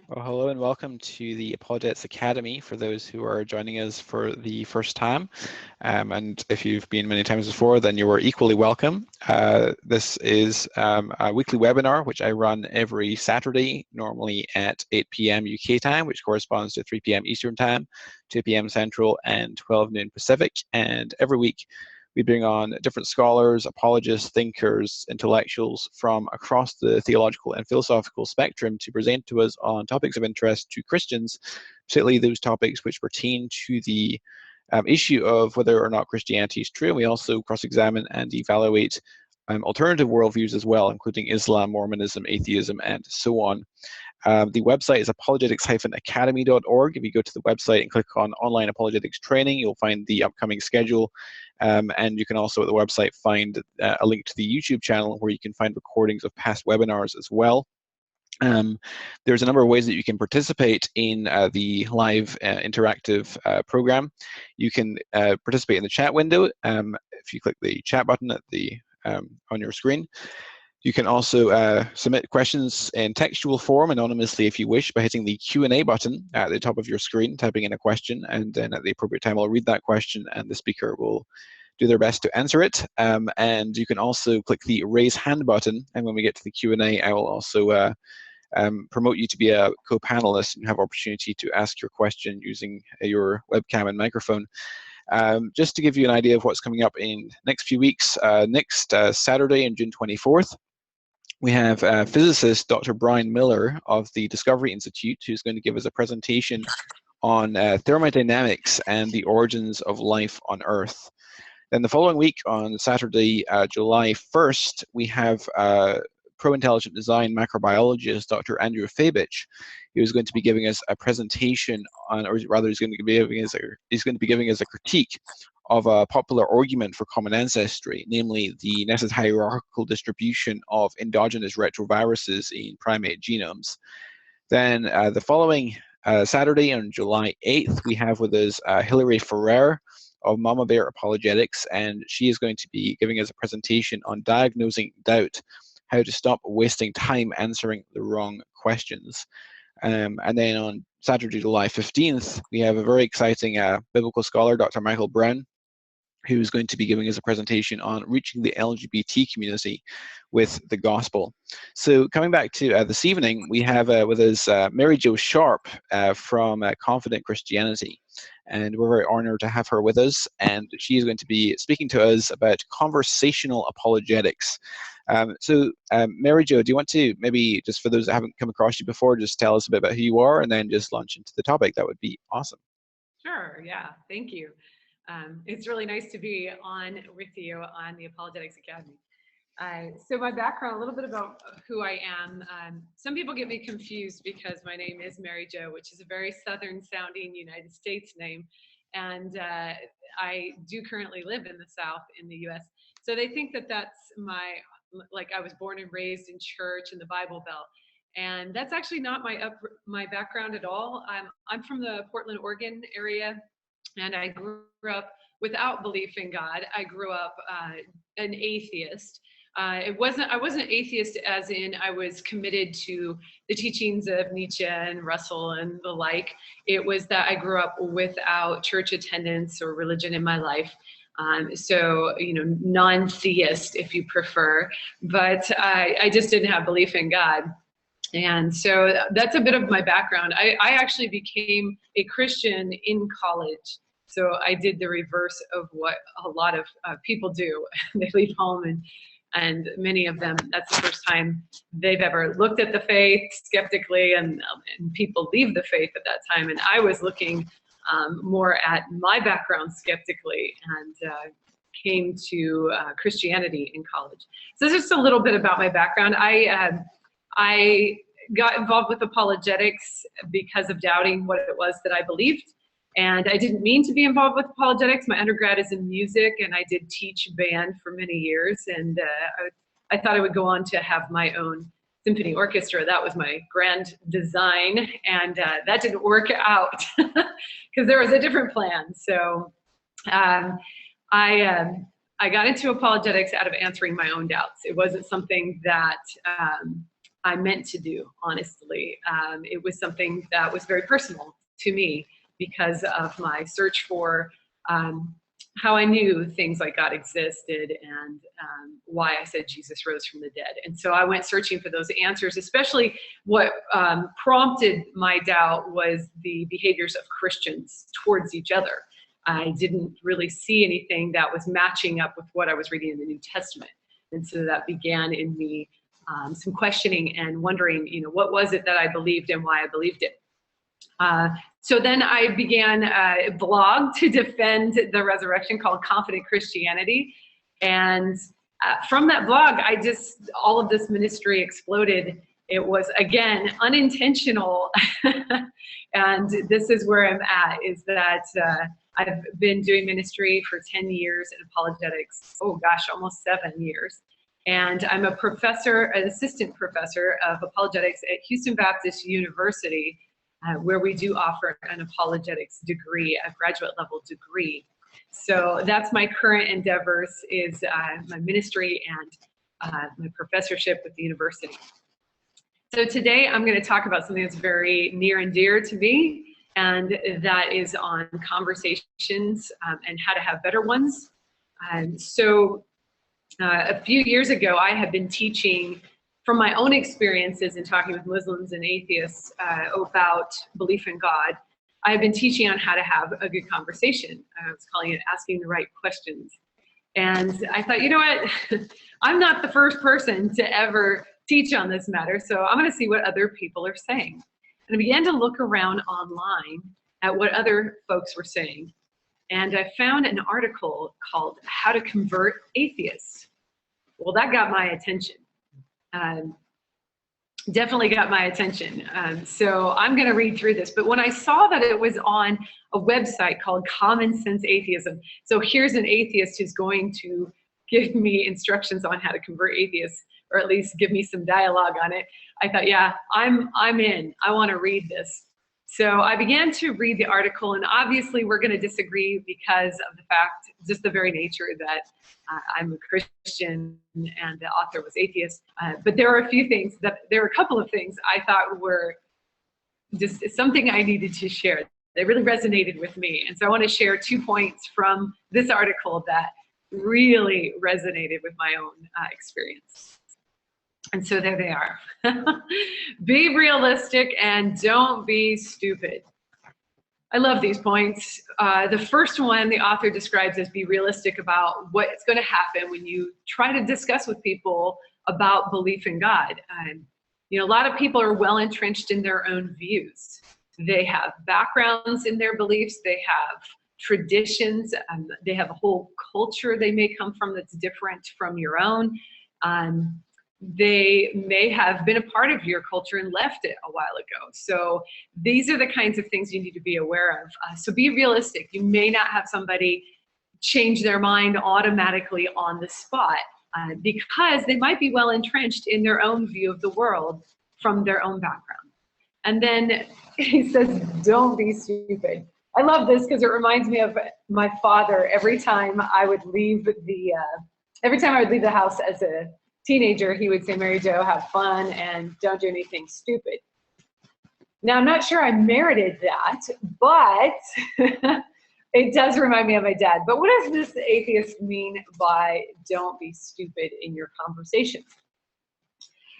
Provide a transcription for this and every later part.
Well, hello and welcome to the Apologetics Academy for those who are joining us for the first time. And if you've been many times before, then you are equally welcome. This is a weekly webinar, which I run every Saturday, normally at 8 p.m. UK time, which corresponds to 3 p.m. Eastern time, 2 p.m. Central, and 12 noon Pacific. And every week, we bring on different scholars, apologists, thinkers, intellectuals from across the theological and philosophical spectrum to present to us on topics of interest to Christians, particularly those topics which pertain to the issue of whether or not Christianity is true. And we also cross-examine and evaluate alternative worldviews as well, including Islam, Mormonism, atheism, and so on. The website is apologetics-academy.org. If you go to the website and click on online apologetics training, you'll find the upcoming schedule. And you can also at the website find a link to the YouTube channel where you can find recordings of past webinars as well. There's a number of ways that you can participate in the live interactive program. You can participate in the chat window if you click the chat button at the on your screen. You can also submit questions in textual form anonymously if you wish by hitting the Q&A button at the top of your screen, typing in a question, and then at the appropriate time I'll read that question and the speaker will do their best to answer it. And you can also click the raise hand button, and when we get to the Q&A, I will also promote you to be a co-panelist and have opportunity to ask your question using your webcam and microphone. Just to give you an idea of what's coming up in next few weeks, next Saturday on June 24th, we have physicist Dr. Brian Miller of the Discovery Institute, who's going to give us a presentation on thermodynamics and the origins of life on Earth. Then the following week, on Saturday, July 1st, we have pro-intelligent design macrobiologist Dr. Andrew Fabich, who is going to be giving us a presentation on, or rather, he's going to be giving us a critique of a popular argument for common ancestry, namely the nested hierarchical distribution of endogenous retroviruses in primate genomes. Then the following Saturday on July 8th, we have with us Hilary Ferrer of Mama Bear Apologetics, and she is going to be giving us a presentation on diagnosing doubt, how to stop wasting time answering the wrong questions. And then on Saturday, July 15th, we have a very exciting biblical scholar, Dr. Michael Brown, who's going to be giving us a presentation on reaching the LGBT community with the gospel. So coming back to this evening, we have with us Mary Jo Sharp from Confident Christianity. And we're very honored to have her with us. And she is going to be speaking to us about conversational apologetics. Mary Jo, do you want to maybe, just for those that haven't come across you before, just tell us a bit about who you are and then just launch into the topic? That would be awesome. Sure, yeah, thank you. It's really nice to be on with you on the Apologetics Academy. So my background, a little bit about who I am. Some people get me confused because my name is Mary Jo, which is a very Southern sounding United States name. And I do currently live in the South in the US. So they think that that's like I was born and raised in church in the Bible Belt. And that's actually not my background at all. I'm from the Portland, Oregon area. And I grew up without belief in God. I grew up an atheist. I wasn't atheist as in I was committed to the teachings of Nietzsche and Russell and the like. It was that I grew up without church attendance or religion in my life. So, non-theist if you prefer, but I just didn't have belief in God. And so that's a bit of my background. I actually became a Christian in college. So I did the reverse of what a lot of people do. They leave home and many of them, that's the first time they've ever looked at the faith skeptically, and people leave the faith at that time. And I was looking more at my background skeptically and came to Christianity in college. So this is just a little bit about my background. I got involved with apologetics because of doubting what it was that I believed. And I didn't mean to be involved with apologetics. My undergrad is in music, and I did teach band for many years. And I thought I would go on to have my own symphony orchestra. That was my grand design, and that didn't work out because there was a different plan. So I got into apologetics out of answering my own doubts. It wasn't something that I meant to do, honestly. It was something that was very personal to me because of my search for how I knew things like God existed and why I said Jesus rose from the dead. And so I went searching for those answers, especially what prompted my doubt was the behaviors of Christians towards each other. I didn't really see anything that was matching up with what I was reading in the New Testament. And so that began in me some questioning and wondering, what was it that I believed and why I believed it. So then I began a blog to defend the resurrection called Confident Christianity. And from that blog, all of this ministry exploded. It was, again, unintentional. And this is where I'm at, is that I've been doing ministry for 10 years in apologetics. Oh gosh, almost 7 years. And I'm an assistant professor of apologetics at Houston Baptist University, where we do offer an apologetics degree, a graduate level degree. So that's my current endeavors, is my ministry and my professorship with the university. So today I'm going to talk about something that's very near and dear to me, and that is on conversations and how to have better ones. A few years ago, I had been teaching from my own experiences in talking with Muslims and atheists about belief in God. I have been teaching on how to have a good conversation. I was calling it asking the right questions. And I thought, you know what? I'm not the first person to ever teach on this matter, so I'm going to see what other people are saying. And I began to look around online at what other folks were saying. And I found an article called How to Convert Atheists. Well, that got my attention. Definitely got my attention. So I'm going to read through this. But when I saw that it was on a website called Common Sense Atheism, so here's an atheist who's going to give me instructions on how to convert atheists, or at least give me some dialogue on it, I thought, yeah, I'm in. I want to read this. So I began to read the article, and obviously we're going to disagree because of the fact, just the very nature that I'm a Christian and the author was atheist. But there were a couple of things I thought were just something I needed to share. They really resonated with me. And so I want to share 2 points from this article that really resonated with my own experience. And so there they are. Be realistic and don't be stupid. I love these points. The first one the author describes as be realistic about what's going to happen when you try to discuss with people about belief in God. A lot of people are well entrenched in their own views. They have backgrounds in their beliefs. They have traditions. They have a whole culture they may come from that's different from your own. They may have been a part of your culture and left it a while ago. So these are the kinds of things you need to be aware of. So be realistic. You may not have somebody change their mind automatically on the spot because they might be well entrenched in their own view of the world from their own background. And then he says, don't be stupid. I love this because it reminds me of my father. Every time I would leave the house as a teenager, he would say, Mary Jo, have fun and don't do anything stupid. Now, I'm not sure I merited that, but it does remind me of my dad. But what does this atheist mean by don't be stupid in your conversation?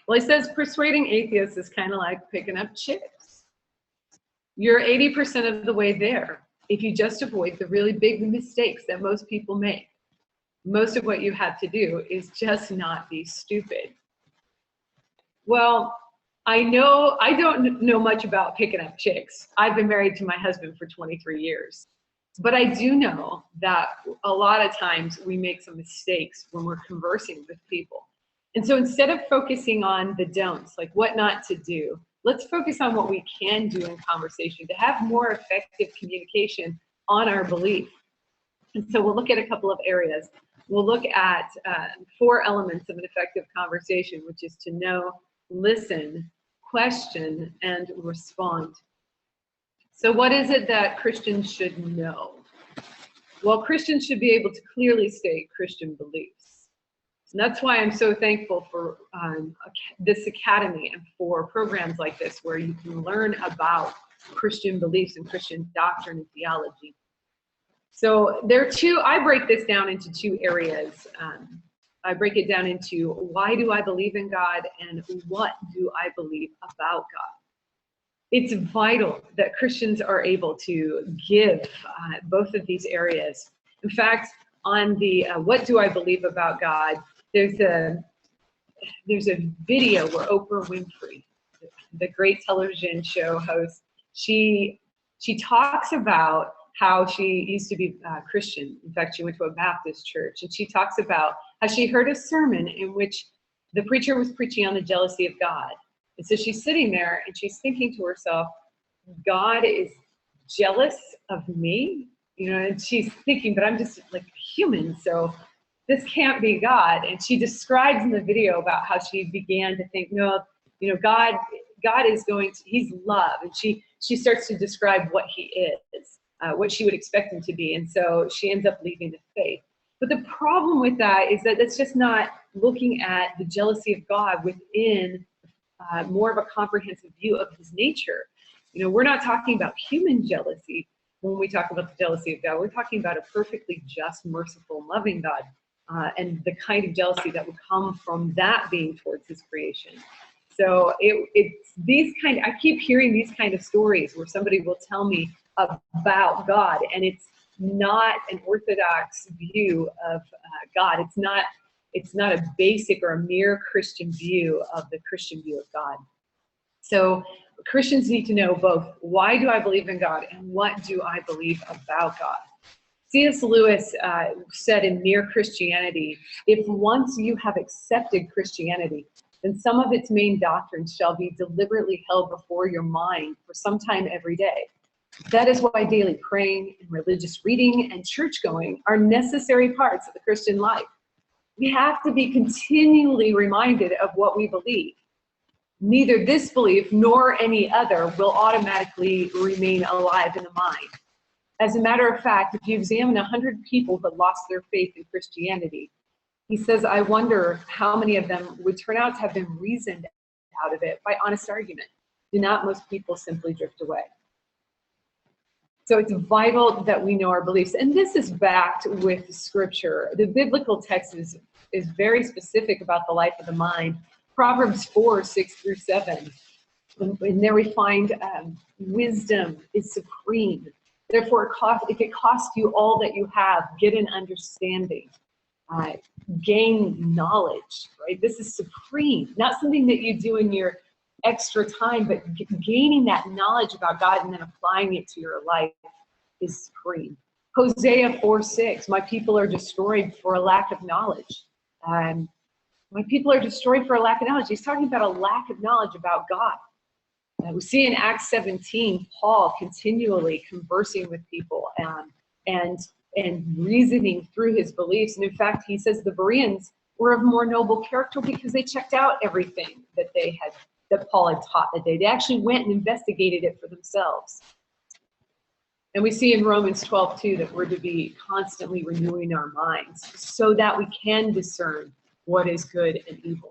Well, he says persuading atheists is kind of like picking up chicks. You're 80% of the way there if you just avoid the really big mistakes that most people make. Most of what you have to do is just not be stupid. Well, I don't know much about picking up chicks. I've been married to my husband for 23 years. But I do know that a lot of times we make some mistakes when we're conversing with people. And so instead of focusing on the don'ts, like what not to do, let's focus on what we can do in conversation to have more effective communication on our belief. And so we'll look at a couple of areas. We'll look at 4 elements of an effective conversation, which is to know, listen, question, and respond. So what is it that Christians should know? Well, Christians should be able to clearly state Christian beliefs. And that's why I'm so thankful for this academy and for programs like this, where you can learn about Christian beliefs and Christian doctrine and theology. So there are two, I break this down into two areas. I break it down into why do I believe in God and what do I believe about God. It's vital that Christians are able to give both of these areas. In fact, on the what do I believe about God, there's a video where Oprah Winfrey, the great television show host, she talks about how she used to be Christian. In fact, she went to a Baptist church, and she talks about how she heard a sermon in which the preacher was preaching on the jealousy of God. And so she's sitting there and she's thinking to herself, God is jealous of me? You know, and she's thinking, but I'm just like human, so this can't be God. And she describes in the video about how she began to think, no, you know, God is he's love. And she starts to describe what he is, what she would expect him to be. And so she ends up leaving the faith. But the problem with that is that it's just not looking at the jealousy of God within more of a comprehensive view of his nature. You know, we're not talking about human jealousy when we talk about the jealousy of God. We're talking about a perfectly just, merciful, loving God, and the kind of jealousy that would come from that being towards his creation. So it's these kind, I keep hearing these kind of stories where somebody will tell me about God, and it's not an orthodox view of God. It's not a basic or a mere Christian view of the Christian view of God. So Christians need to know both, why do I believe in God and what do I believe about God? C.S. Lewis said in Mere Christianity, if once you have accepted Christianity, then some of its main doctrines shall be deliberately held before your mind for some time every day. That is why daily praying and religious reading and church going are necessary parts of the Christian life. We have to be continually reminded of what we believe. Neither this belief nor any other will automatically remain alive in the mind. As a matter of fact, if you examine 100 people who lost their faith in Christianity, he says, I wonder how many of them would turn out to have been reasoned out of it by honest argument. Do not most people simply drift away? So it's vital that we know our beliefs. And this is backed with scripture. The biblical text is very specific about the life of the mind. Proverbs 4:6-7. And there we find wisdom is supreme. Therefore, if it costs you all that you have, get an understanding. Gain knowledge, right? This is supreme. Not something that you do in your extra time, but gaining that knowledge about God and then applying it to your life is supreme. Hosea 4:6, my people are destroyed for a lack of knowledge. My people are destroyed for a lack of knowledge. He's talking about a lack of knowledge about God. We see in Acts 17, Paul continually conversing with people and reasoning through his beliefs. And in fact, he says the Bereans were of more noble character because they checked out everything that Paul had taught that day. They actually went and investigated it for themselves. And we see in Romans 12:2 that we're to be constantly renewing our minds so that we can discern what is good and evil.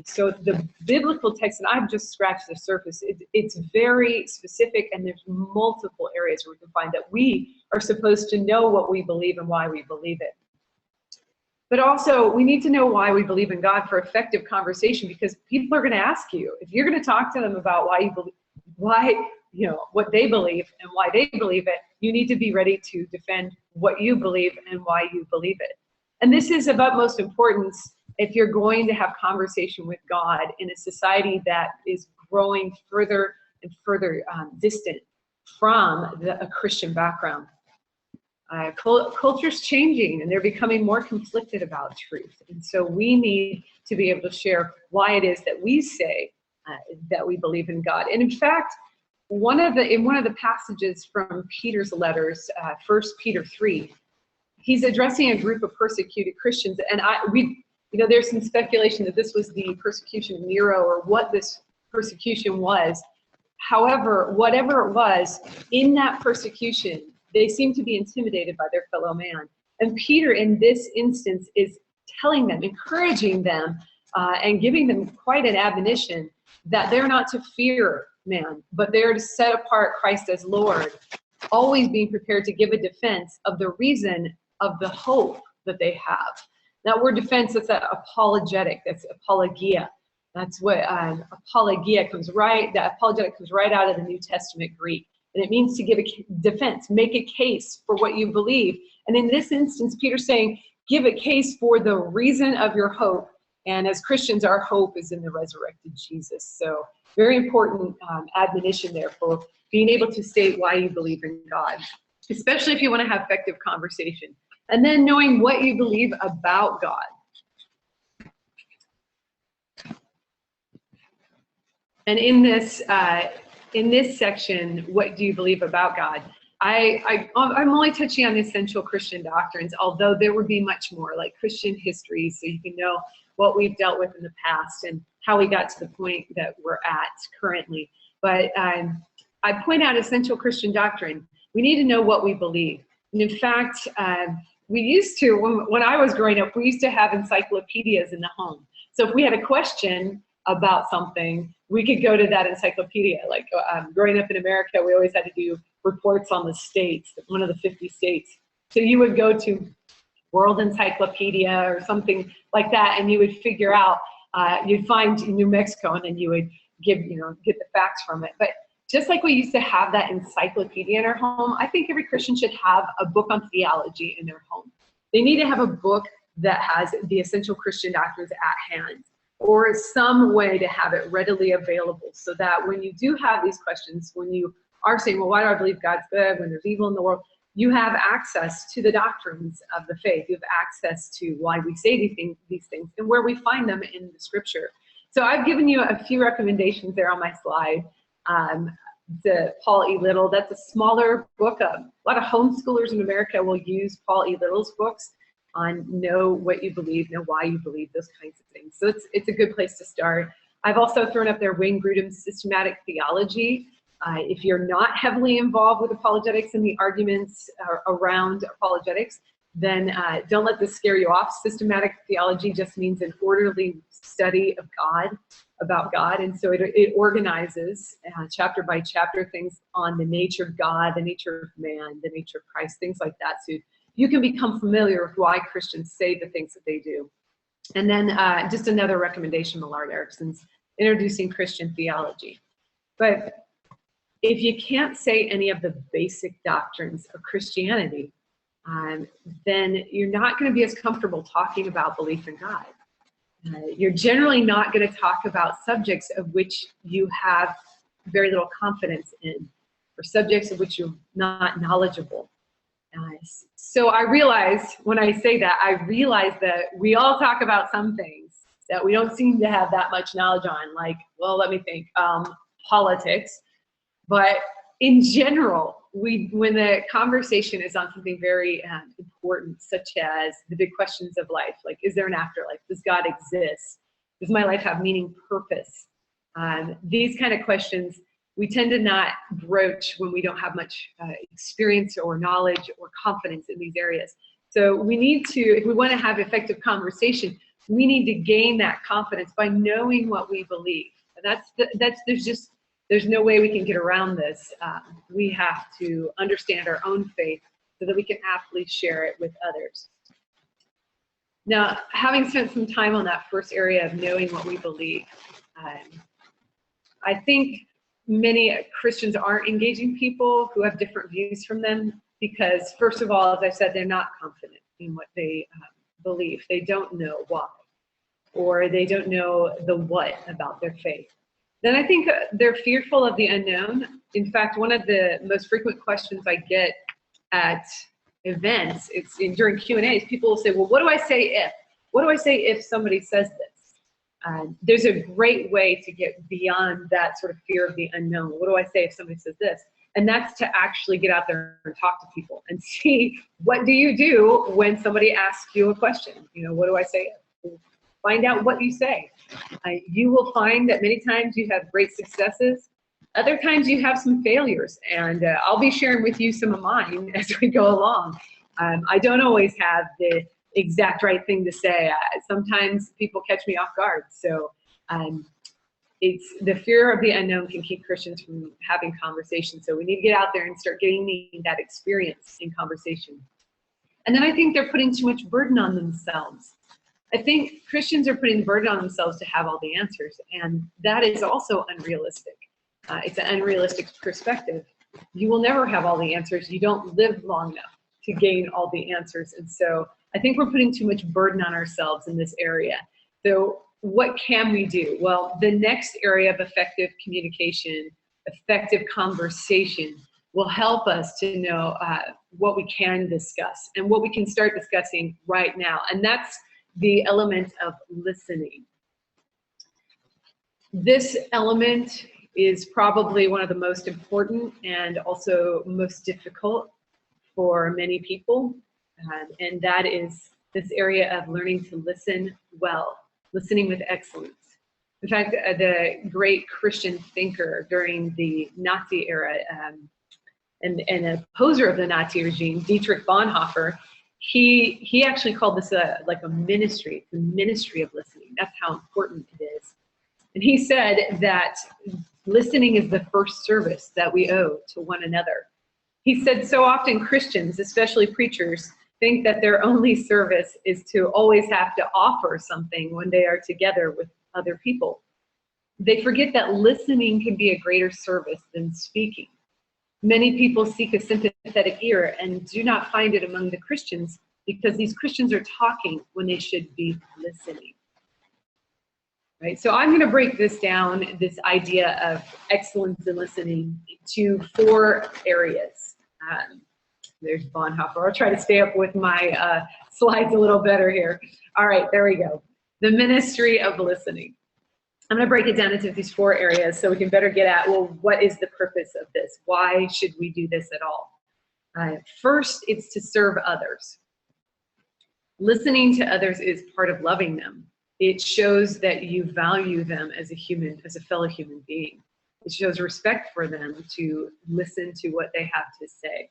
So the biblical text, and I've just scratched the surface, it's very specific, and there's multiple areas where we can find that we are supposed to know what we believe and why we believe it. But also, we need to know why we believe in God for effective conversation, because people are going to ask you. If you're going to talk to them about why you believe, what they believe and why they believe it, you need to be ready to defend what you believe and why you believe it. And this is of utmost importance if you're going to have conversation with God in a society that is growing further and further distant from a Christian background. Culture's changing, and they're becoming more conflicted about truth. And so we need to be able to share why it is that we say that we believe in God. And in fact, in one of the passages from Peter's letters, 1 Peter 3, he's addressing a group of persecuted Christians. And there's some speculation that this was the persecution of Nero or what this persecution was. However, whatever it was, in that persecution, they seem to be intimidated by their fellow man. And Peter, in this instance, is telling them, encouraging them, and giving them quite an admonition that they're not to fear man, but they're to set apart Christ as Lord, always being prepared to give a defense of the reason of the hope that they have. That word defense, that's an apologetic, that's apologia. That's what apologia comes right, that apologetic comes right out of the New Testament Greek. And it means to give a defense, make a case for what you believe. And in this instance, Peter's saying, give a case for the reason of your hope. And as Christians, our hope is in the resurrected Jesus. So very important admonition there for being able to state why you believe in God, especially if you want to have effective conversation. And then knowing what you believe about God. And in this section, what do you believe about God? I'm only touching on the essential Christian doctrines, although there would be much more, like Christian history, so you can know what we've dealt with in the past and how we got to the point that we're at currently. But I point out essential Christian doctrine. We need to know what we believe. And in fact, we used to, when I was growing up, we used to have encyclopedias in the home. So if we had a question about something, we could go to that encyclopedia. Like growing up in America, we always had to do reports on the states, one of the 50 states. So you would go to World Encyclopedia or something like that, and you would figure out, you'd find New Mexico, and then you would get the facts from it. But just like we used to have that encyclopedia in our home, I think every Christian should have a book on theology in their home. They need to have a book that has the essential Christian doctrines at hand, or some way to have it readily available, so that when you do have these questions, when you are saying, well, why do I believe God's good when there's evil in the world? You have access to the doctrines of the faith. You have access to why we say these things and where we find them in the scripture. So I've given you a few recommendations there on my slide. The Paul E. Little, that's a smaller book. A lot of homeschoolers in America will use Paul E. Little's books on know what you believe, know why you believe, those kinds of things. So it's a good place to start. I've also thrown up there Wayne Grudem's Systematic Theology. If you're not heavily involved with apologetics and the arguments around apologetics, then don't let this scare you off. Systematic theology just means an orderly study of God, about God, and so it organizes chapter by chapter things on the nature of God, the nature of man, the nature of Christ, things like that. So you can become familiar with why Christians say the things that they do. And then just another recommendation, Millard Erickson's Introducing Christian Theology. But if you can't say any of the basic doctrines of Christianity, then you're not going to be as comfortable talking about belief in God. You're generally not going to talk about subjects of which you have very little confidence in, or subjects of which you're not knowledgeable. So I realize, when I say that, I realize that we all talk about some things that we don't seem to have that much knowledge on, like, well, let me think, politics. But in general, when the conversation is on something very important, such as the big questions of life, like, is there an afterlife? Does God exist? Does my life have meaning, purpose? These kind of questions we tend to not broach when we don't have much experience or knowledge or confidence in these areas. So we need to, if we want to have effective conversation, we need to gain that confidence by knowing what we believe. There's no way we can get around this. We have to understand our own faith so that we can aptly share it with others. Now, having spent some time on that first area of knowing what we believe, I think many Christians aren't engaging people who have different views from them because, first of all, as I said, they're not confident in what they believe. They don't know why, or they don't know the what about their faith. Then I think they're fearful of the unknown. In fact, one of the most frequent questions I get at events, during Q&As, people will say, well, what do I say if? What do I say if somebody says this? There's a great way to get beyond that sort of fear of the unknown. What do I say if somebody says this? And that's to actually get out there and talk to people and see, what do you do when somebody asks you a question? What do I say? Find out what you say. You will find that many times you have great successes. Other times you have some failures. And I'll be sharing with you some of mine as we go along. I don't always have the exact right thing to say. Sometimes people catch me off guard. So it's the fear of the unknown can keep Christians from having conversations. So we need to get out there and start gaining that experience in conversation. And then I think they're putting too much burden on themselves. I think Christians are putting the burden on themselves to have all the answers, and that is also unrealistic. It's an unrealistic perspective. You will never have all the answers. You don't live long enough to gain all the answers. And so I think we're putting too much burden on ourselves in this area. So what can we do? Well, the next area of effective communication, effective conversation, will help us to know what we can discuss and what we can start discussing right now. And that's the element of listening. This element is probably one of the most important and also most difficult for many people. And that is this area of learning to listen well, listening with excellence. In fact, the great Christian thinker during the Nazi era and an opposer of the Nazi regime, Dietrich Bonhoeffer, he actually called this like a ministry, the ministry of listening. That's how important it is. And he said that listening is the first service that we owe to one another. He said so often Christians, especially preachers, think that their only service is to always have to offer something when they are together with other people. They forget that listening can be a greater service than speaking. Many people seek a sympathetic ear and do not find it among the Christians because these Christians are talking when they should be listening. Right? So I'm going to break this down, this idea of excellence in listening, to 4 areas. There's Bonhoeffer. I'll try to stay up with my slides a little better here. All right, there we go. The ministry of listening. I'm going to break it down into these 4 areas so we can better get at, well, what is the purpose of this? Why should we do this at all? First, it's to serve others. Listening to others is part of loving them. It shows that you value them as a human, as a fellow human being. It shows respect for them to listen to what they have to say.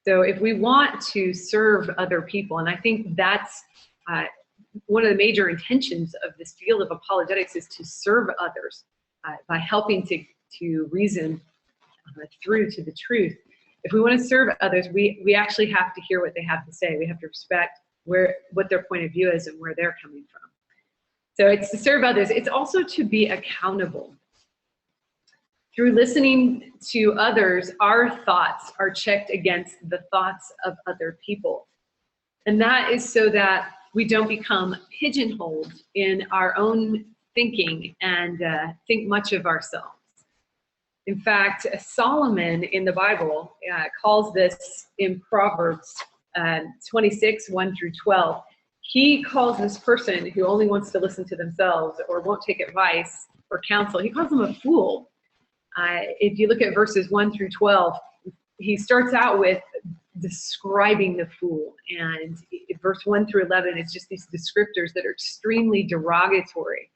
So if we want to serve other people, and I think that's one of the major intentions of this field of apologetics is to serve others by helping to reason through to the truth. If we want to serve others, we actually have to hear what they have to say. We have to respect what their point of view is and where they're coming from. So it's to serve others. It's also to be accountable. Through listening to others, our thoughts are checked against the thoughts of other people. And that is so that we don't become pigeonholed in our own thinking and think much of ourselves. In fact, Solomon in the Bible calls this in Proverbs 26, 1 through 12. He calls this person who only wants to listen to themselves or won't take advice or counsel, he calls them a fool. If you look at verses 1 through 12, he starts out with describing the fool. And verse 1 through 11, it's just these descriptors that are extremely derogatory.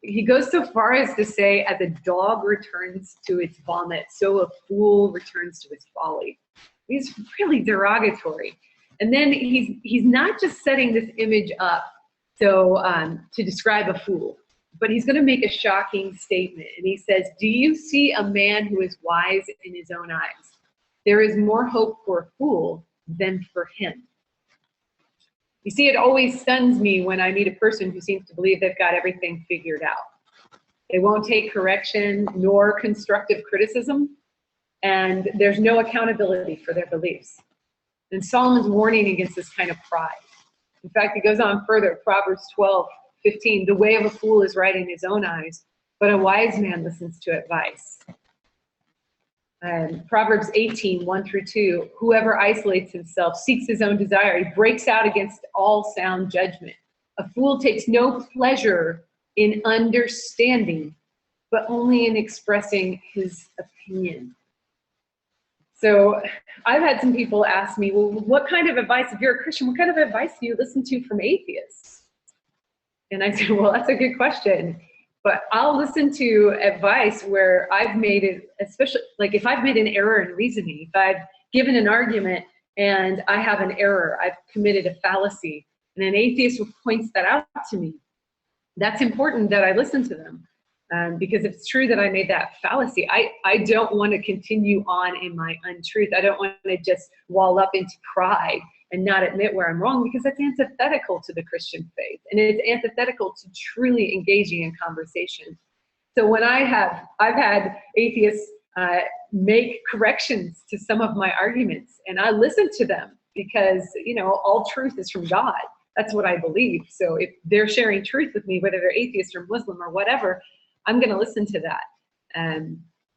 He goes so far as to say, as a dog returns to its vomit, so a fool returns to his folly. He's really derogatory. And then he's not just setting this image up so to describe a fool, but he's going to make a shocking statement. And he says, do you see a man who is wise in his own eyes? There is more hope for a fool than for him. You see, it always stuns me when I meet a person who seems to believe they've got everything figured out. They won't take correction nor constructive criticism, and there's no accountability for their beliefs. And Solomon's warning against this kind of pride. In fact, he goes on further, Proverbs 12:15, the way of a fool is right in his own eyes, but a wise man listens to advice. Proverbs 18, 1 through 2, whoever isolates himself seeks his own desire. He breaks out against all sound judgment. A fool takes no pleasure in understanding, but only in expressing his opinion. So I've had some people ask me, well, what kind of advice, if you're a Christian, what kind of advice do you listen to from atheists? And I said, well, that's a good question. But I'll listen to advice where I've made it, especially like if I've made an error in reasoning, if I've given an argument and I have an error, I've committed a fallacy, and an atheist points that out to me, that's important that I listen to them. Because if it's true that I made that fallacy, I don't want to continue on in my untruth. I don't want to just wall up into pride and not admit where I'm wrong, because that's antithetical to the Christian faith, and it's antithetical to truly engaging in conversation. So when I've had atheists make corrections to some of my arguments, and I listen to them because, you know, all truth is from God. That's what I believe. So if they're sharing truth with me, whether they're atheist or Muslim or whatever, I'm going to listen to that.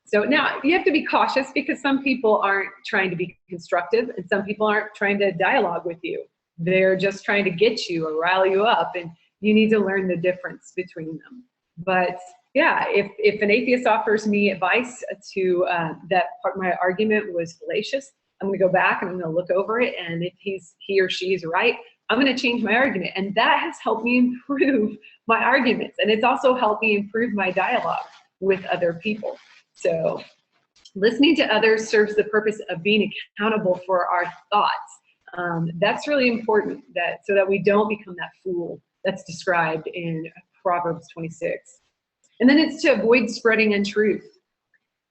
So now you have to be cautious, because some people aren't trying to be constructive, and some people aren't trying to dialogue with you. They're just trying to get you or rile you up, and you need to learn the difference between them. But yeah, if an atheist offers me advice to that part of my argument was fallacious, I'm going to go back and I'm going to look over it, and if he or she is right, I'm going to change my argument. And that has helped me improve my arguments, and it's also helped me improve my dialogue with other people. So listening to others serves the purpose of being accountable for our thoughts. That's really important, so that we don't become that fool that's described in Proverbs 26. And then it's to avoid spreading untruth.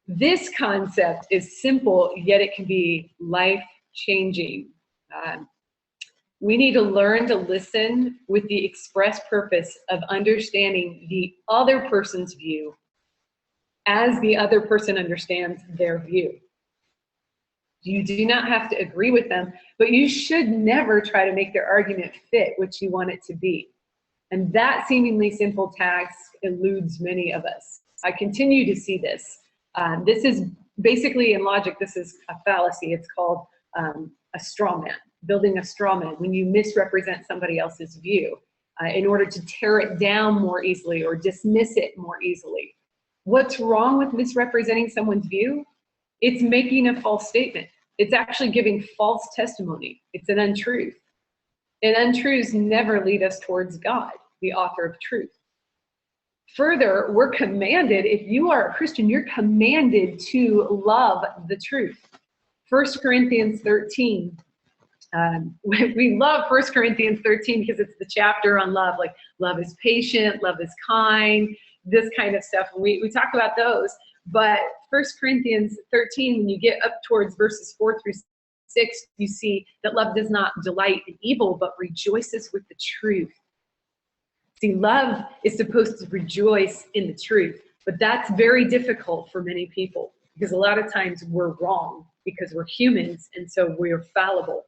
This concept is simple, yet it can be life-changing. We need to learn to listen with the express purpose of understanding the other person's view as the other person understands their view. You do not have to agree with them, but you should never try to make their argument fit what you want it to be. And that seemingly simple task eludes many of us. I continue to see this. This is basically, in logic, this is a fallacy. It's called a straw man, building a straw man, when you misrepresent somebody else's view in order to tear it down more easily or dismiss it more easily. What's wrong with misrepresenting someone's view? It's making a false statement. It's actually giving false testimony. It's an untruth. And untruths never lead us towards God, the author of truth. Further, we're commanded, if you are a Christian, you're commanded to love the truth. 1 Corinthians 13. We love 1 Corinthians 13 because it's the chapter on love. Like, love is patient, love is kind, this kind of stuff. We talk about those. But 1 Corinthians 13, when you get up towards verses 4 through 6, you see that love does not delight in evil, but rejoices with the truth. See, love is supposed to rejoice in the truth, but that's very difficult for many people, because a lot of times we're wrong because we're humans, and so we're fallible.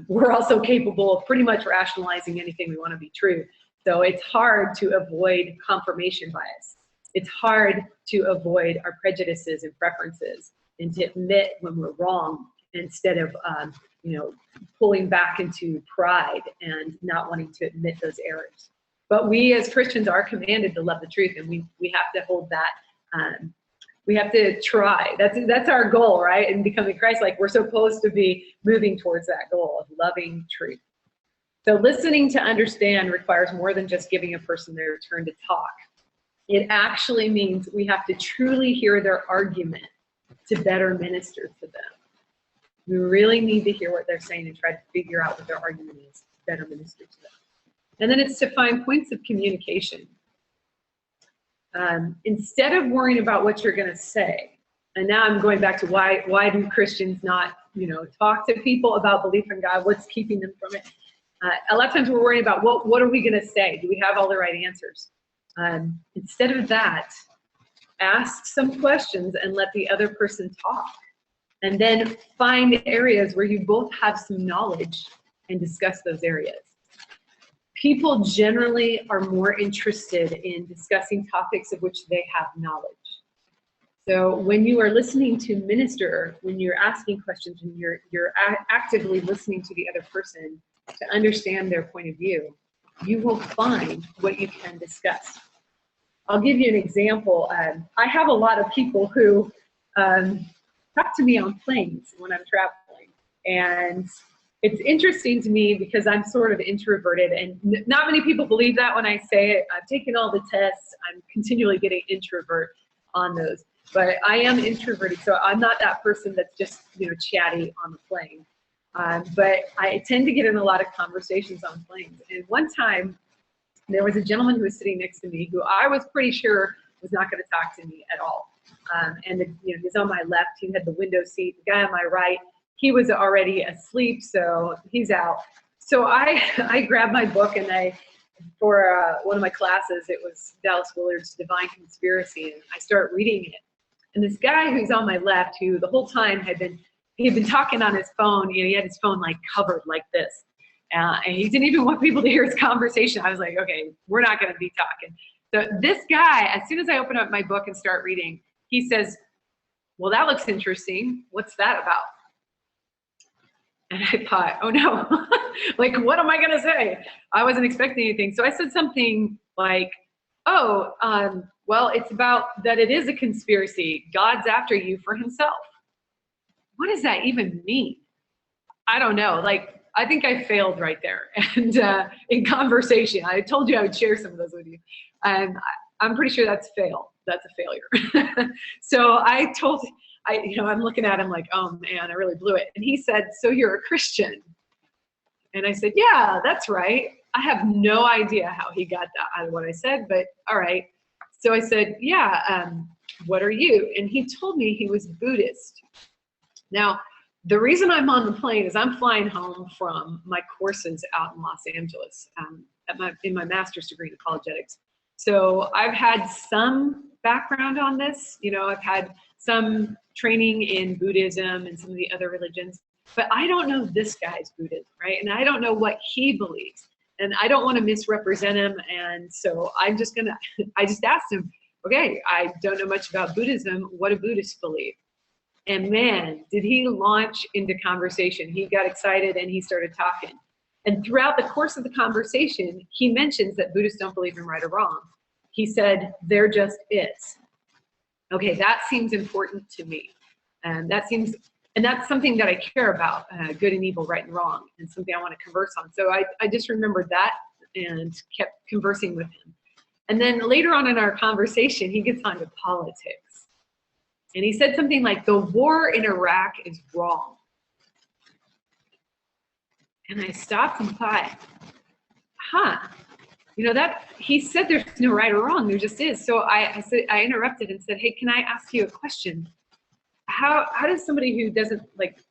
We're also capable of pretty much rationalizing anything we want to be true. So it's hard to avoid confirmation bias. It's hard to avoid our prejudices and preferences, and to admit when we're wrong instead of pulling back into pride and not wanting to admit those errors. But we as Christians are commanded to love the truth, and we have to hold that. We have to try. That's our goal, right? In becoming Christ-like, we're supposed to be moving towards that goal of loving truth. So listening to understand requires more than just giving a person their turn to talk. It actually means we have to truly hear their argument to better minister to them. We really need to hear what they're saying and try to figure out what their argument is to better minister to them. And then it's to find points of communication. Instead of worrying about what you're going to say, and now I'm going back to why do Christians not talk to people about belief in God? What's keeping them from it? A lot of times we're worrying about what are we going to say? Do we have all the right answers? Instead of that, ask some questions and let the other person talk. And then find areas where you both have some knowledge and discuss those areas. People generally are more interested in discussing topics of which they have knowledge. So when you are listening to minister, when you're asking questions, when you're actively listening to the other person to understand their point of view, you will find what you can discuss. I'll give you an example. I have a lot of people who talk to me on planes when I'm traveling, and it's interesting to me because I'm sort of introverted, and not many people believe that when I say it. I've taken all the tests. I'm continually getting introvert on those, but I am introverted, so I'm not that person that's just chatty on the plane. but I tend to get in a lot of conversations on planes. And one time, there was a gentleman who was sitting next to me who I was pretty sure was not going to talk to me at all. And he was on my left. He had the window seat. The guy on my right, he was already asleep, so he's out. So I grabbed my book, and for one of my classes, it was Dallas Willard's Divine Conspiracy, and I start reading it. And this guy who's on my left, who the whole time he had been talking on his phone, he had his phone like covered like this. And he didn't even want people to hear his conversation. I was like, okay, we're not going to be talking. So this guy, as soon as I open up my book and start reading, he says, well, that looks interesting. What's that about? And I thought, oh no, like, what am I going to say? I wasn't expecting anything. So I said something like, oh, well, it's about that it is a conspiracy. God's after you for himself. What does that even mean? I don't know. Like, I think I failed right there. And in conversation, I told you I would share some of those with you. And I'm pretty sure that's a failure. So I'm looking at him like, oh man, I really blew it. And he said, so you're a Christian? And I said, yeah, that's right. I have no idea how he got that out of what I said, but all right. So I said, yeah, what are you? And he told me he was Buddhist. Now, the reason I'm on the plane is I'm flying home from my courses out in Los Angeles in my master's degree in apologetics. So I've had some background on this. I've had some training in Buddhism and some of the other religions, but I don't know this guy's Buddhism, right? And I don't know what he believes, and I don't want to misrepresent him. And so I just asked him, okay, I don't know much about Buddhism. What do Buddhists believe? And man, did he launch into conversation. He got excited and he started talking. And throughout the course of the conversation, he mentions that Buddhists don't believe in right or wrong. He said, there just is. Okay, that seems important to me. And that's something that I care about, good and evil, right and wrong, and something I want to converse on. So I just remembered that and kept conversing with him. And then later on in our conversation, he gets onto politics. And he said something like, the war in Iraq is wrong. And I stopped and thought, that he said there's no right or wrong, there just is. So I interrupted and said, hey, can I ask you a question? How does somebody who doesn't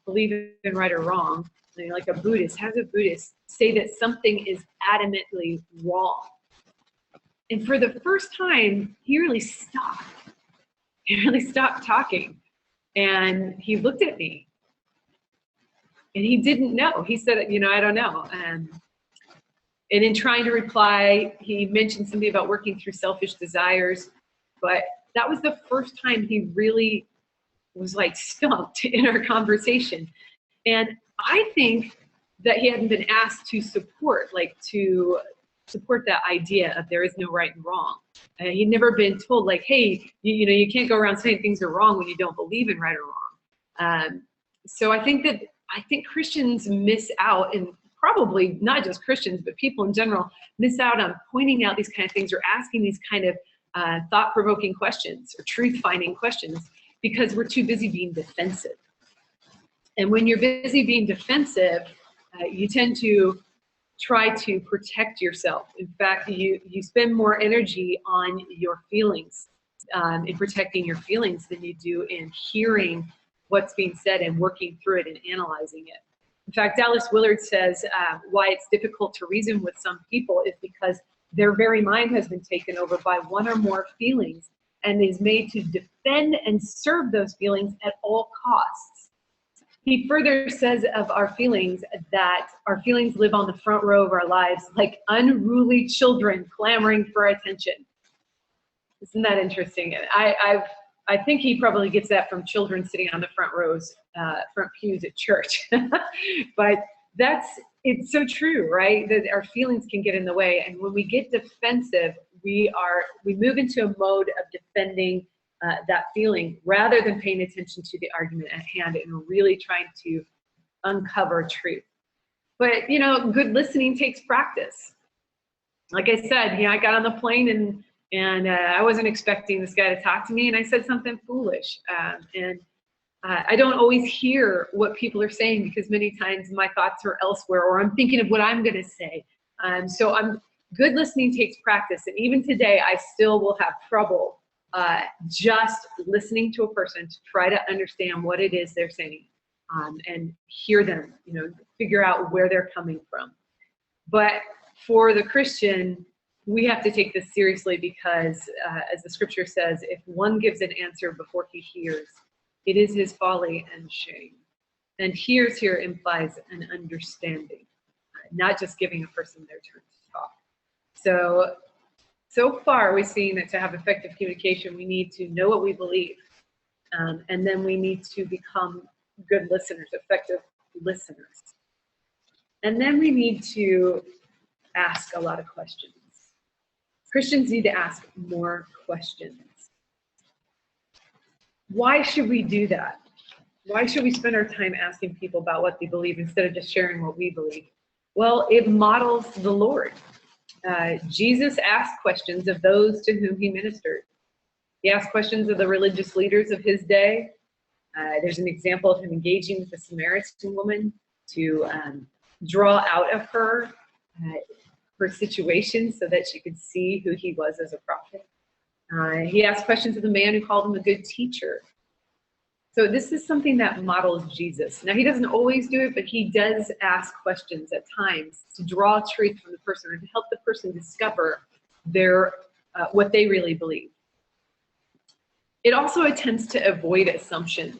believe in right or wrong, like a Buddhist, how does a Buddhist say that something is adamantly wrong? And for the first time, he really stopped. He really stopped talking, and he looked at me, and he didn't know. He said, I don't know. And in trying to reply, he mentioned something about working through selfish desires, but that was the first time he really was stumped in our conversation. And I think that he hadn't been asked to support that idea of there is no right and wrong. He'd never been told hey, you can't go around saying things are wrong when you don't believe in right or wrong. So I think Christians miss out, and probably not just Christians, but people in general miss out on pointing out these kind of things or asking these kind of thought-provoking questions or truth-finding questions because we're too busy being defensive. And when you're busy being defensive, you tend to try to protect yourself. In fact, you spend more energy on your feelings, in protecting your feelings, than you do in hearing what's being said and working through it and analyzing it. In fact, Dallas Willard says why it's difficult to reason with some people is because their very mind has been taken over by one or more feelings and is made to defend and serve those feelings at all costs. He further says of our feelings that our feelings live on the front row of our lives like unruly children clamoring for attention. Isn't that interesting? I think he probably gets that from children sitting on the front rows, front pews at church. But it's so true, right? That our feelings can get in the way. And when we get defensive, we move into a mode of defending that feeling rather than paying attention to the argument at hand and really trying to uncover truth. But, good listening takes practice. Like I said, I got on the plane and I wasn't expecting this guy to talk to me, and I said something foolish. And I don't always hear what people are saying because many times my thoughts are elsewhere, or I'm thinking of what I'm going to say. So good listening takes practice. And even today, I still will have trouble just listening to a person to try to understand what it is they're saying, and hear them, figure out where they're coming from. But for the Christian, we have to take this seriously because, as the scripture says, if one gives an answer before he hears, it is his folly and shame. And hears here implies an understanding, not just giving a person their turn to talk. So far, we're seeing that to have effective communication, we need to know what we believe. And then we need to become good listeners, effective listeners. And then we need to ask a lot of questions. Christians need to ask more questions. Why should we do that? Why should we spend our time asking people about what they believe instead of just sharing what we believe? Well, it models the Lord. Jesus asked questions of those to whom he ministered. He asked questions of the religious leaders of his day. There's an example of him engaging with the Samaritan woman to draw out of her situation so that she could see who he was as a prophet. He asked questions of the man who called him a good teacher. So this is something that models Jesus. Now, he doesn't always do it, but he does ask questions at times to draw truth from the person or to help the person discover what they really believe. It also attempts to avoid assumptions.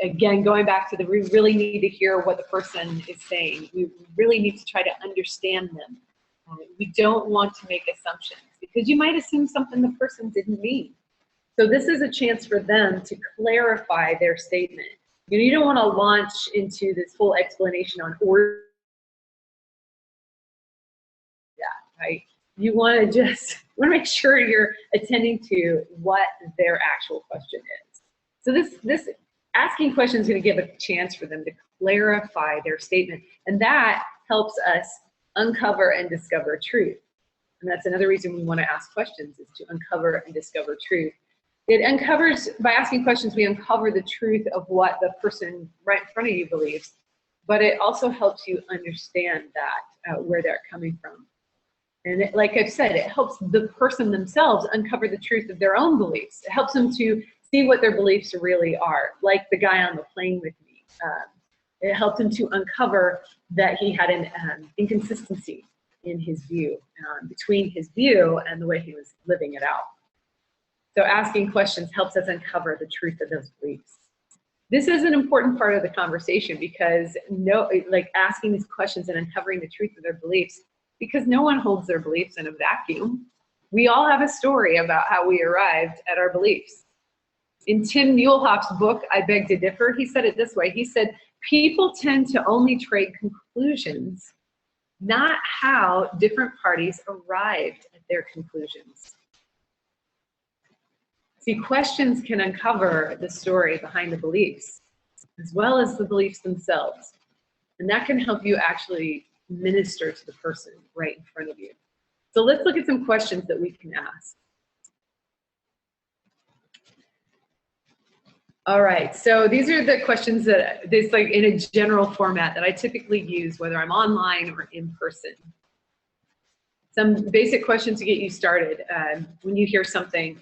Again, going back to we really need to hear what the person is saying. We really need to try to understand them. We don't want to make assumptions because you might assume something the person didn't mean. So this is a chance for them to clarify their statement. You don't want to launch into this whole explanation on order. Yeah, right? You want to make sure you're attending to what their actual question is. So this asking questions is going to give a chance for them to clarify their statement, and that helps us uncover and discover truth. And that's another reason we want to ask questions, is to uncover and discover truth. It uncovers, by asking questions, we uncover the truth of what the person right in front of you believes, but it also helps you understand that, where they're coming from. And like I've said, it helps the person themselves uncover the truth of their own beliefs. It helps them to see what their beliefs really are, like the guy on the plane with me. It helped him to uncover that he had an inconsistency in his view, between his view and the way he was living it out. So asking questions helps us uncover the truth of those beliefs. This is an important part of the conversation because asking these questions and uncovering the truth of their beliefs, because no one holds their beliefs in a vacuum. We all have a story about how we arrived at our beliefs. In Tim Muehlhoff's book, I Beg to Differ, he said it this way. He said, people tend to only trade conclusions, not how different parties arrived at their conclusions. See, questions can uncover the story behind the beliefs, as well as the beliefs themselves. And that can help you actually minister to the person right in front of you. So let's look at some questions that we can ask. All right, so these are the questions that, in a general format that I typically use, whether I'm online or in person. Some basic questions to get you started. When you hear something,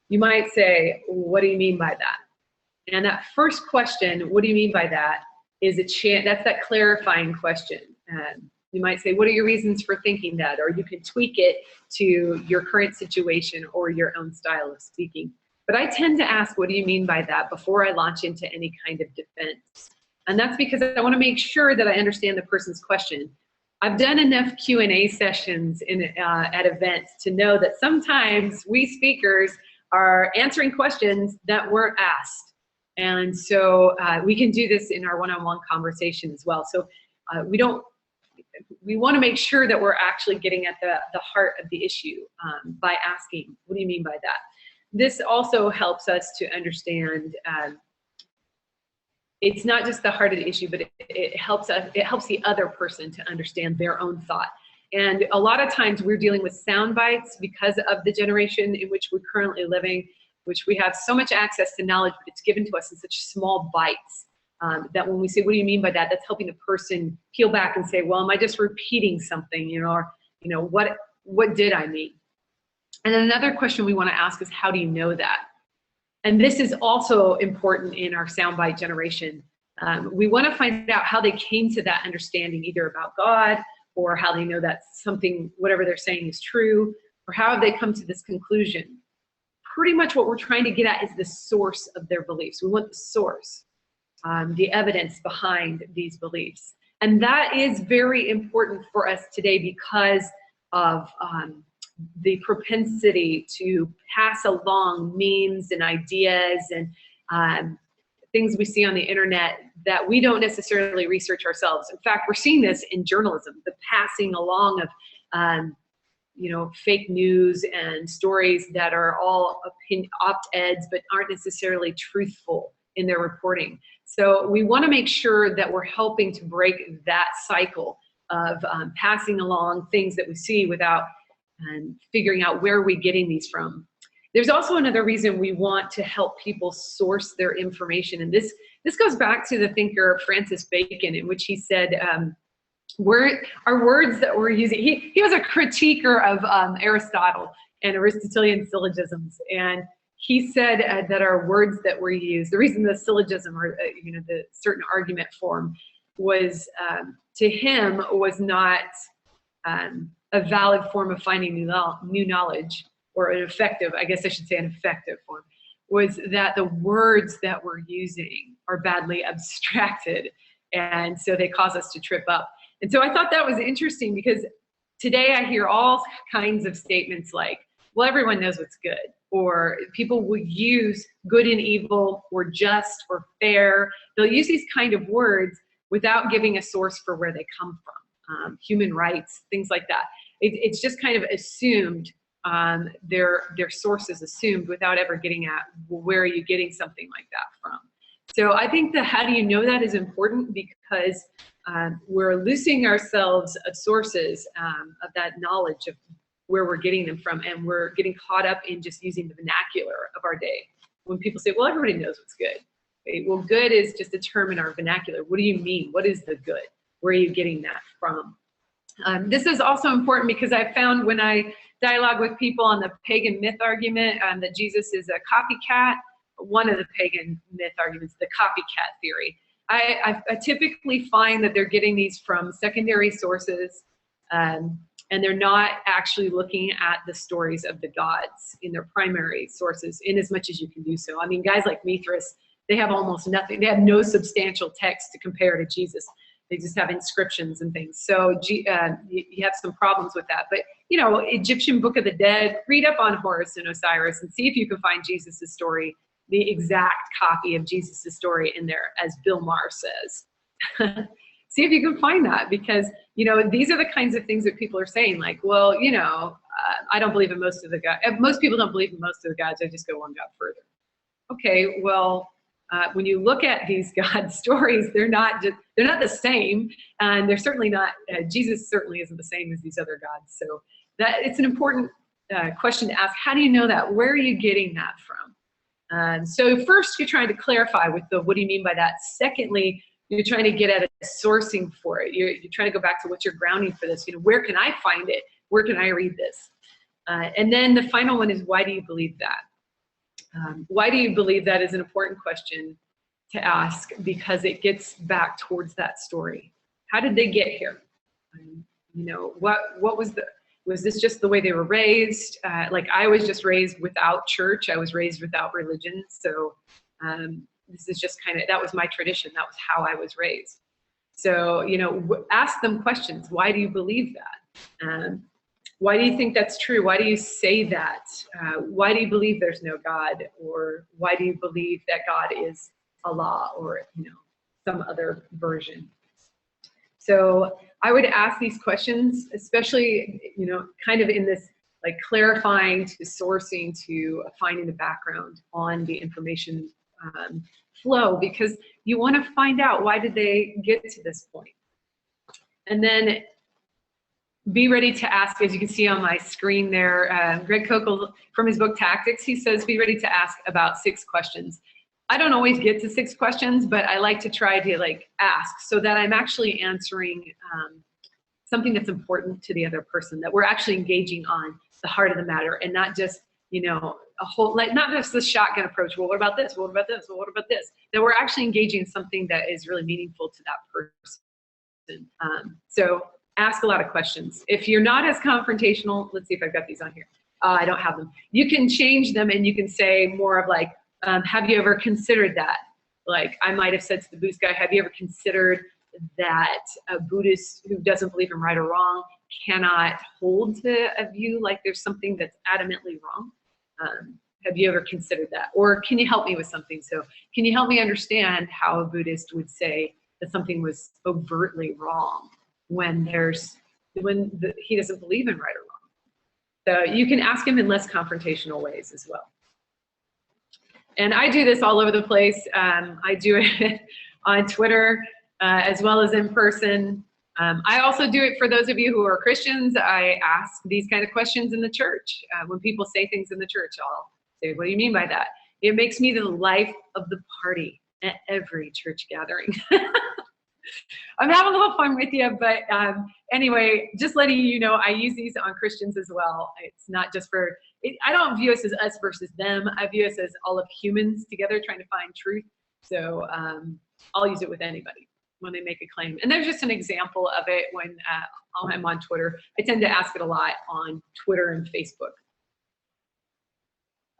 you might say, what do you mean by that? And that first question, what do you mean by that, is that's that clarifying question. You might say, what are your reasons for thinking that? Or you can tweak it to your current situation or your own style of speaking. But I tend to ask, what do you mean by that, before I launch into any kind of defense. And that's because I want to make sure that I understand the person's question. I've done enough Q&A sessions at events to know that sometimes we speakers are answering questions that weren't asked. And so we can do this in our one-on-one conversation as well. So we want to make sure that we're actually getting at the heart of the issue by asking, what do you mean by that? This also helps us to understand, it's not just the heart of the issue, but it helps the other person to understand their own thought. And a lot of times we're dealing with sound bites because of the generation in which we're currently living. which we have so much access to knowledge, but it's given to us in such small bites that when we say, what do you mean by that? That's helping the person peel back and say, well, am I just repeating something, or, what did I mean? And then another question we want to ask is, how do you know that? And this is also important in our soundbite generation. We want to find out how they came to that understanding, either about God, or how they know that something, whatever they're saying is true, or how have they come to this conclusion. Pretty much what we're trying to get at is the source of their beliefs. We want the source, the evidence behind these beliefs. And that is very important for us today because of the propensity to pass along memes and ideas and things we see on the internet that we don't necessarily research ourselves. In fact, we're seeing this in journalism, the passing along of fake news and stories that are all opt-eds but aren't necessarily truthful in their reporting. So we want to make sure that we're helping to break that cycle of passing along things that we see without figuring out where are we getting these from. There's also another reason we want to help people source their information, and this goes back to the thinker Francis Bacon, in which he said, our words that we're using, he was a critiquer of Aristotle and Aristotelian syllogisms, and he said that our words that were used, the reason the syllogism or the certain argument form was to him was not a valid form of finding new knowledge, or an effective, I guess I should say an effective form, was that the words that we're using are badly abstracted, and so they cause us to trip up. And so I thought that was interesting, because today I hear all kinds of statements like, well, everyone knows what's good, or people will use good and evil, or just, or fair. They'll use these kind of words without giving a source for where they come from. Human rights, things like that. It's just kind of assumed, their source is assumed without ever getting at, well, where are you getting something like that from? So I think the how do you know that is important, because we're losing ourselves of sources of that knowledge of where we're getting them from, and we're getting caught up in just using the vernacular of our day. When people say, well, everybody knows what's good. Okay, well, good is just a term in our vernacular. What do you mean? What is the good? Where are you getting that from? This is also important because I found when I dialogue with people on the pagan myth argument that Jesus is a copycat, one of the pagan myth arguments, the copycat theory. I typically find that they're getting these from secondary sources, and they're not actually looking at the stories of the gods in their primary sources, in as much as you can do so. I mean, guys like Mithras, they have almost nothing. They have no substantial text to compare to Jesus. They just have inscriptions and things. So you have some problems with that. But, Egyptian Book of the Dead, read up on Horus and Osiris and see if you can find Jesus' story, the exact copy of Jesus' story in there, as Bill Maher says. See if you can find that, because, these are the kinds of things that people are saying, like, well, I don't believe in most of the gods. Most people don't believe in most of the gods. I just go one God further. Okay, well, when you look at these God stories, they're not the same, and they're certainly not. Jesus certainly isn't the same as these other gods. So that it's an important question to ask. How do you know that? Where are you getting that from? So first, you're trying to clarify with the what do you mean by that. Secondly, you're trying to get at a sourcing for it. You're trying to go back to what's your grounding for this. Where can I find it? Where can I read this? And then the final one is, why do you believe that? Why do you believe that is an important question to ask, because it gets back towards that story. How did they get here? What was this just the way they were raised? Like I was just raised without church. I was raised without religion. So this is just that was my tradition. That was how I was raised. So, ask them questions. Why do you believe that? Why do you think that's true? Why do you say that? Why do you believe there's no God? Or why do you believe that God is Allah, or some other version? So I would ask these questions, especially kind of in this like clarifying to sourcing to finding the background on the information flow, because you want to find out why did they get to this point. And then be ready to ask, as you can see on my screen there, Greg Kokel from his book Tactics, he says, be ready to ask about 6 questions. I don't always get to 6 questions, but I like to try to like ask so that I'm actually answering something that's important to the other person, that we're actually engaging on the heart of the matter and not just, you know, a whole, like not just the shotgun approach. Well, what about this? Well, what about this? Well, what about this? That we're actually engaging in something that is really meaningful to that person. So ask a lot of questions. If you're not as confrontational, let's see if I've got these on here. I don't have them. You can change them and you can say more of like, have you ever considered that? Like I might have said to the Buddhist guy, have you ever considered that a Buddhist who doesn't believe in right or wrong cannot hold to a view like there's something that's adamantly wrong? Have you ever considered that? Or can you help me with something? So can you help me understand how a Buddhist would say that something was overtly wrong when he doesn't believe in right or wrong? So you can ask him in less confrontational ways as well. And I do this all over the place. I do it on Twitter as well as in person. I also do it for those of you who are Christians. I ask these kind of questions in the church. When people say things in the church, I'll say, what do you mean by that? It makes me the life of the party at every church gathering. I'm having a little fun with you, but anyway, just letting you know, I use these on Christians as well. It's not just for, I don't view us as us versus them. I view us as all of humans together trying to find truth. So I'll use it with anybody when they make a claim. And there's just an example of it when I'm on Twitter. I tend to ask it a lot on Twitter and Facebook.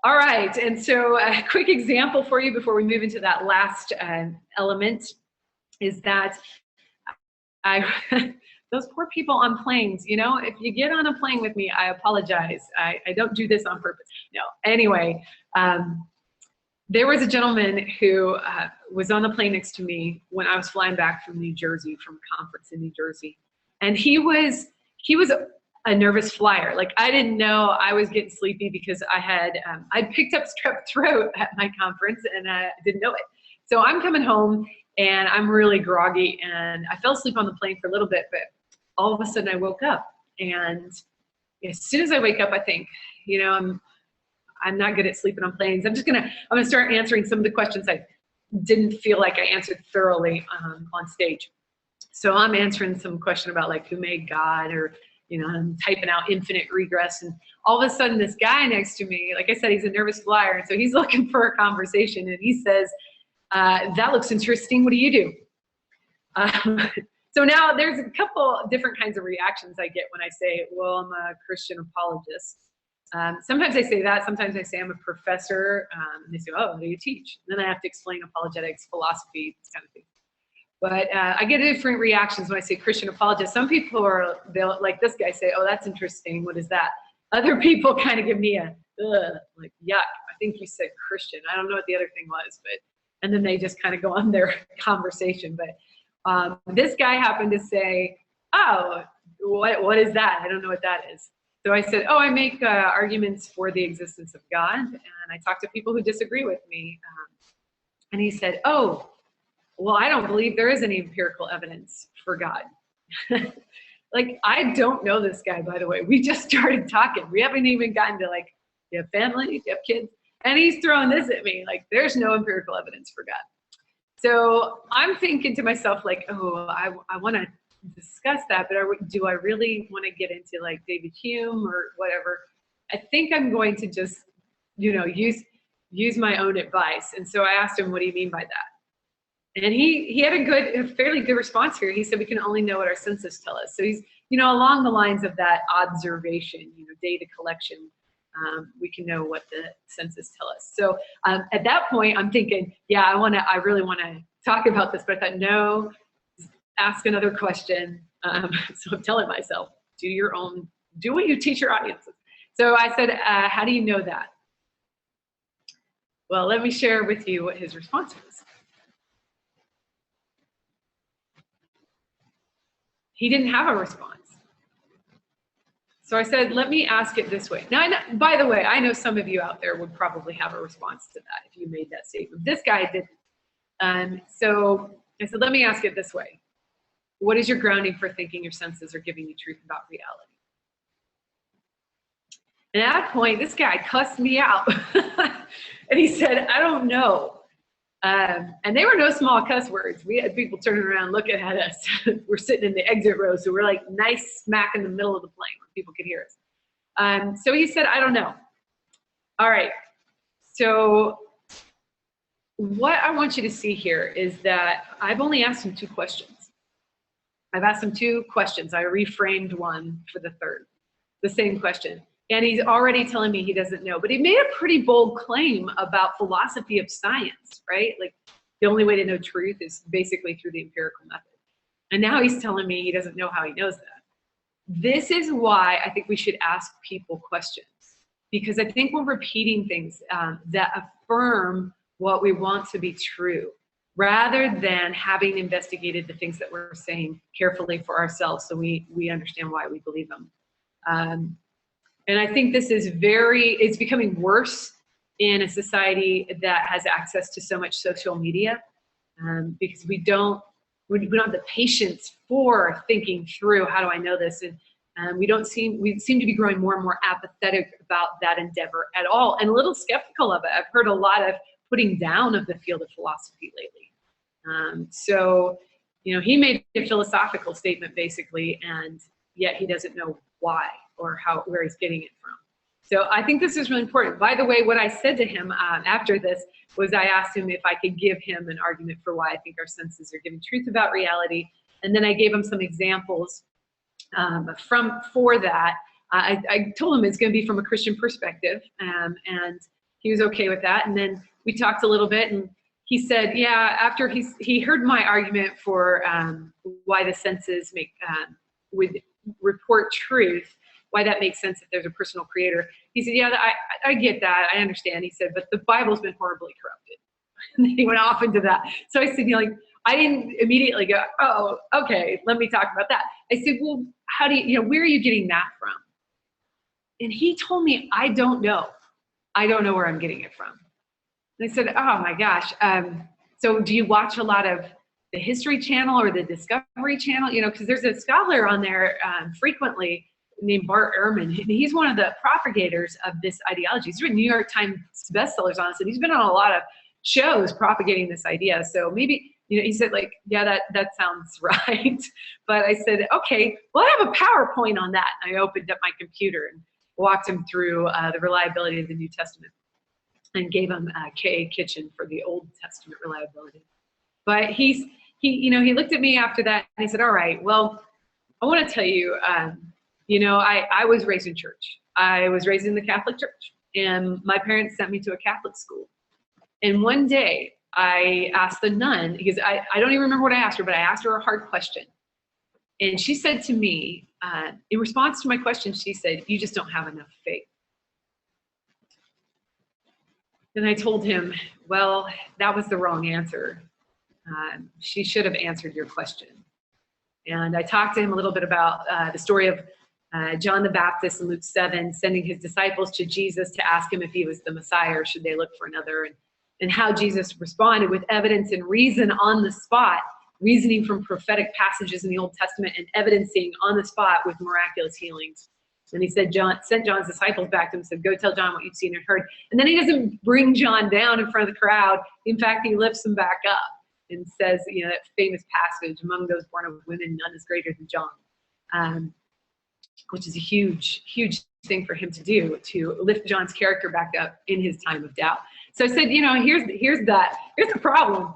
All right, and so a quick example for you before we move into that last element is that those poor people on planes, you know, if you get on a plane with me, I apologize. I don't do this on purpose. No, anyway, there was a gentleman who was on the plane next to me when I was flying back from New Jersey, from a conference in New Jersey. And he was a nervous flyer. Like I didn't know I was getting sleepy because I'd picked up strep throat at my conference and I didn't know it. So I'm coming home and I'm really groggy and I fell asleep on the plane for a little bit, but all of a sudden I woke up. And as soon as I wake up, I think, you know, I'm not good at sleeping on planes. I'm gonna start answering some of the questions I didn't feel like I answered thoroughly on stage. So I'm answering some question about like who made God, or, you know, I'm typing out infinite regress, and all of a sudden this guy next to me, like I said, he's a nervous flyer, and so he's looking for a conversation, and he says, that looks interesting, what do you do? So now there's a couple different kinds of reactions I get when I say, well, I'm a Christian apologist. Sometimes I say that, sometimes I say I'm a professor, and they say, oh, what do you teach? And then I have to explain apologetics, philosophy, this kind of thing. But I get different reactions when I say Christian apologist. Some people they'll, like this guy, say, oh, that's interesting, what is that? Other people kind of give me a, like, yuck, I think you said Christian. I don't know what the other thing was, but, and then they just kind of go on their conversation. But this guy happened to say, oh, what is that? I don't know what that is. So I said, oh, I make arguments for the existence of God, and I talk to people who disagree with me. And he said, oh, well, I don't believe there is any empirical evidence for God. Like, I don't know this guy, by the way. We just started talking. We haven't even gotten to, like, do you have family? Do you have kids? And he's throwing this at me, like, there's no empirical evidence for God. So I'm thinking to myself, like, oh, I want to discuss that, but do I really want to get into like David Hume or whatever? I think I'm going to just, you know, use my own advice. And so I asked him, what do you mean by that? And he had a fairly good response here. He said, we can only know what our senses tell us. So he's, you know, along the lines of that observation, you know, data collection, we can know what the senses tell us. So at that point, I'm thinking, yeah, I really want to talk about this, but I thought, no, ask another question. So I'm telling myself, do what you teach your audiences. So I said, how do you know that? Well, let me share with you what his response was. He didn't have a response. So I said, let me ask it this way. Now, by the way, I know some of you out there would probably have a response to that if you made that statement. This guy didn't. So I said, let me ask it this way. what is your grounding for thinking your senses are giving you truth about reality? And at that point, this guy cussed me out. And he said, I don't know. And they were no small cuss words. We had people turning around looking at us. We're sitting in the exit row, so we're like nice smack in the middle of the plane where people could hear us. So he said, I don't know. All right. So what I want you to see here is that I've only asked him 2 questions. I've asked him 2 questions. I reframed one for the third, the same question. And he's already telling me he doesn't know. But he made a pretty bold claim about philosophy of science, right? Like the only way to know truth is basically through the empirical method. And now he's telling me he doesn't know how he knows that. This is why I think we should ask people questions. Because I think we're repeating things that affirm what we want to be true, rather than having investigated the things that we're saying carefully for ourselves so we understand why we believe them. And I think this is it's becoming worse in a society that has access to so much social media, because we don't have the patience for thinking through, how do I know this? And we seem to be growing more and more apathetic about that endeavor at all, and a little skeptical of it. I've heard a lot of putting down of the field of philosophy lately. So, you know, he made a philosophical statement basically, and yet he doesn't know why or where he's getting it from. So I think this is really important. By the way, what I said to him after this was I asked him if I could give him an argument for why I think our senses are giving truth about reality. And then I gave him some examples for that. I told him it's going to be from a Christian perspective, and he was okay with that. And then we talked a little bit, and he said, yeah, after he heard my argument for why the senses would report truth, why that makes sense if there's a personal creator. He said, yeah, I get that, I understand. He said, but the Bible's been horribly corrupted. And then he went off into that. So I said, I didn't immediately go, oh, okay, let me talk about that. I said, well, how do you, where are you getting that from? And he told me, I don't know. I don't know where I'm getting it from. And I said, oh my gosh. So do you watch a lot of the History Channel or the Discovery Channel? Because there's a scholar on there frequently named Bart Ehrman. He's one of the propagators of this ideology. He's written New York Times bestsellers on this, and he's been on a lot of shows propagating this idea. So maybe, he said, yeah, that sounds right. But I said, okay, well, I have a PowerPoint on that. And I opened up my computer and walked him through the reliability of the New Testament and gave him K.A. Kitchen for the Old Testament reliability. But he looked at me after that and he said, all right, well, I want to tell you, I was raised in church. I was raised in the Catholic Church, and my parents sent me to a Catholic school. And one day I asked the nun, because I don't even remember what I asked her, but I asked her a hard question. And she said to me, in response to my question, she said, you just don't have enough faith. And I told him, well, that was the wrong answer. She should have answered your question. And I talked to him a little bit about the story of John the Baptist in Luke 7, sending his disciples to Jesus to ask him if he was the Messiah or should they look for another, and how Jesus responded with evidence and reason on the spot, reasoning from prophetic passages in the Old Testament and evidencing on the spot with miraculous healings. And he said, sent John's disciples back to him and said, go tell John what you've seen and heard. And then he doesn't bring John down in front of the crowd. In fact, he lifts him back up and says, that famous passage, among those born of women, none is greater than John, which is a huge, huge thing for him to do, to lift John's character back up in his time of doubt. So I said, here's the problem.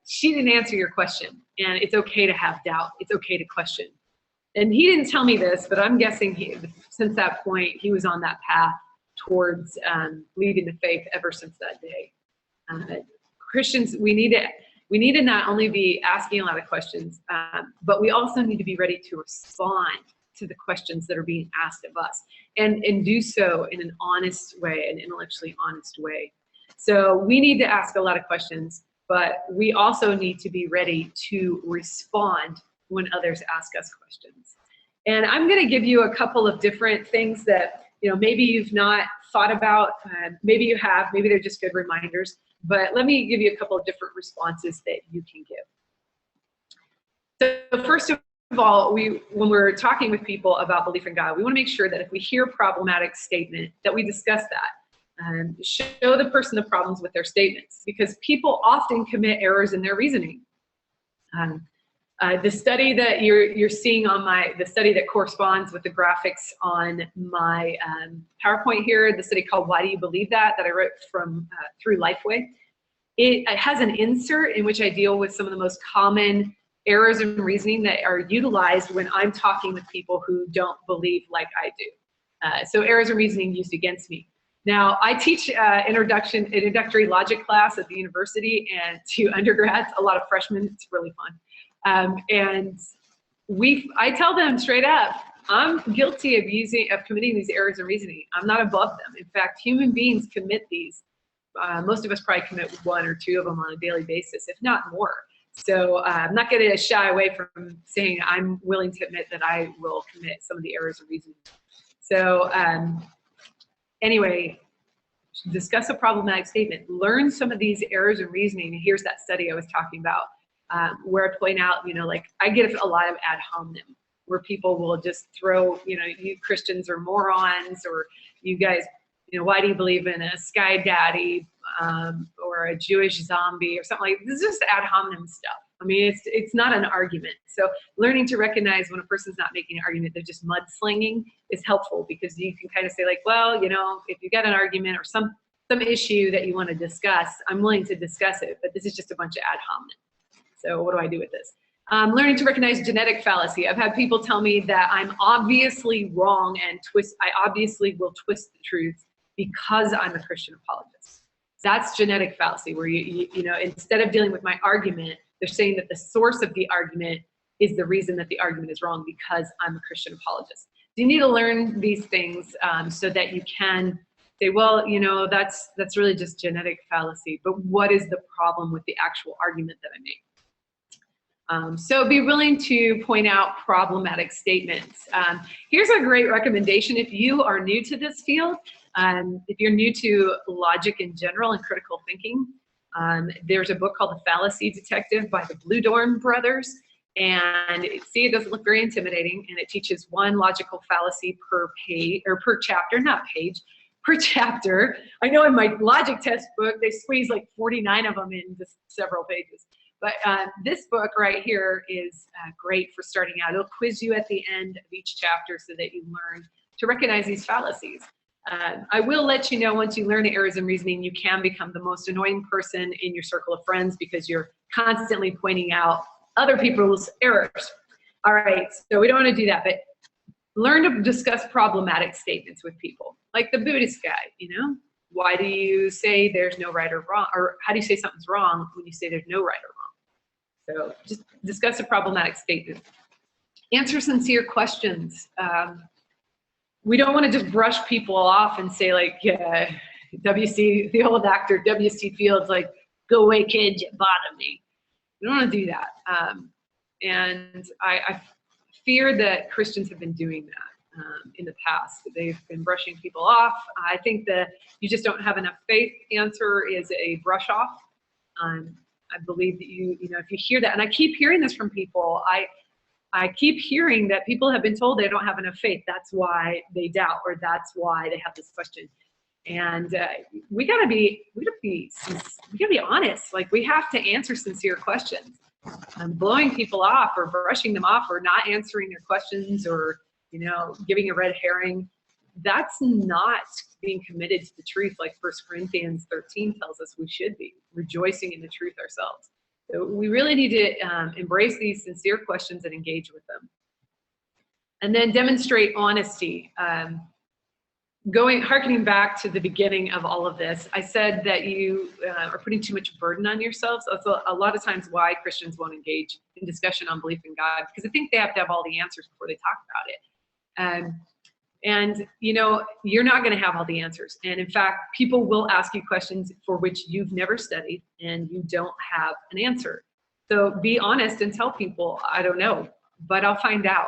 She didn't answer your question, and it's okay to have doubt. It's okay to question. And he didn't tell me this, but I'm guessing since that point, he was on that path towards leaving the faith ever since that day. Christians, we need to not only be asking a lot of questions, but we also need to be ready to respond to the questions that are being asked of us, and do so in an honest way, an intellectually honest way. So we need to ask a lot of questions, but we also need to be ready to respond when others ask us questions. And I'm going to give you a couple of different things that, maybe you've not thought about, maybe you have, maybe they're just good reminders, but let me give you a couple of different responses that you can give. So first of all, when we're talking with people about belief in God, we want to make sure that if we hear a problematic statement, that we discuss that. Show the person the problems with their statements, because people often commit errors in their reasoning. The study that you're seeing on the study that corresponds with the graphics on my PowerPoint here, the study called Why Do You Believe That I wrote from through Lifeway. It has an insert in which I deal with some of the most common errors in reasoning that are utilized when I'm talking with people who don't believe like I do. So errors in reasoning used against me. Now, I teach introductory logic class at the university and to undergrads, a lot of freshmen. It's really fun. And I tell them straight up, I'm guilty of committing these errors in reasoning. I'm not above them. In fact, human beings commit these. Most of us probably commit one or two of them on a daily basis, if not more. So I'm not going to shy away from saying I'm willing to admit that I will commit some of the errors of reasoning. So anyway, discuss a problematic statement. Learn some of these errors of reasoning. And here's that study I was talking about, where I point out, like I get a lot of ad hominem, where people will just throw, you Christians are morons, or you guys, why do you believe in a sky daddy or a Jewish zombie or something like this? Is just ad hominem stuff. I mean, it's not an argument. So learning to recognize when a person's not making an argument, they're just mudslinging, is helpful, because you can kind of say like, well, if you got an argument or some issue that you want to discuss, I'm willing to discuss it, but this is just a bunch of ad hominem. So what do I do with this? Learning to recognize genetic fallacy. I've had people tell me that I'm obviously wrong and I obviously will twist the truth because I'm a Christian apologist. That's genetic fallacy, where instead of dealing with my argument, they're saying that the source of the argument is the reason that the argument is wrong because I'm a Christian apologist. So you need to learn these things so that you can say, well, that's really just genetic fallacy, but what is the problem with the actual argument that I make? So be willing to point out problematic statements. Here's a great recommendation if you are new to this field. If you're new to logic in general and critical thinking, there's a book called The Fallacy Detective by the Blue Dorn brothers. And it doesn't look very intimidating, and it teaches one logical fallacy per page, or per chapter, not page, per chapter. I know in my logic test book, they squeeze like 49 of them in just several pages. But this book right here is great for starting out. It'll quiz you at the end of each chapter so that you learn to recognize these fallacies. I will let you know, once you learn errors in reasoning, you can become the most annoying person in your circle of friends because you're constantly pointing out other people's errors. All right, so we don't want to do that, but learn to discuss problematic statements with people. Like the Buddhist guy, why do you say there's no right or wrong? Or how do you say something's wrong when you say there's no right or wrong? So just discuss a problematic statement. Answer sincere questions. We don't want to just brush people off and say like, yeah, the old actor W.C. Fields, like, go away, kid, you bother me. We don't want to do that. And I fear that Christians have been doing that in the past. They've been brushing people off. I think that you just don't have enough faith answer is a brush off. I believe that if you hear that, and I keep hearing this from people, I keep hearing that people have been told they don't have enough faith. That's why they doubt, or that's why they have this question. And we gotta be honest. Like, we have to answer sincere questions. Blowing people off or brushing them off or not answering their questions or giving a red herring, that's not being committed to the truth, like 1 Corinthians 13 tells us we should be, rejoicing in the truth ourselves. So we really need to embrace these sincere questions and engage with them. And then demonstrate honesty. Harkening back to the beginning of all of this, I said that you are putting too much burden on yourselves. That's a lot of times why Christians won't engage in discussion on belief in God, because I think they have to have all the answers before they talk about it. And you're not going to have all the answers. And in fact, people will ask you questions for which you've never studied and you don't have an answer. So be honest and tell people, I don't know, but I'll find out.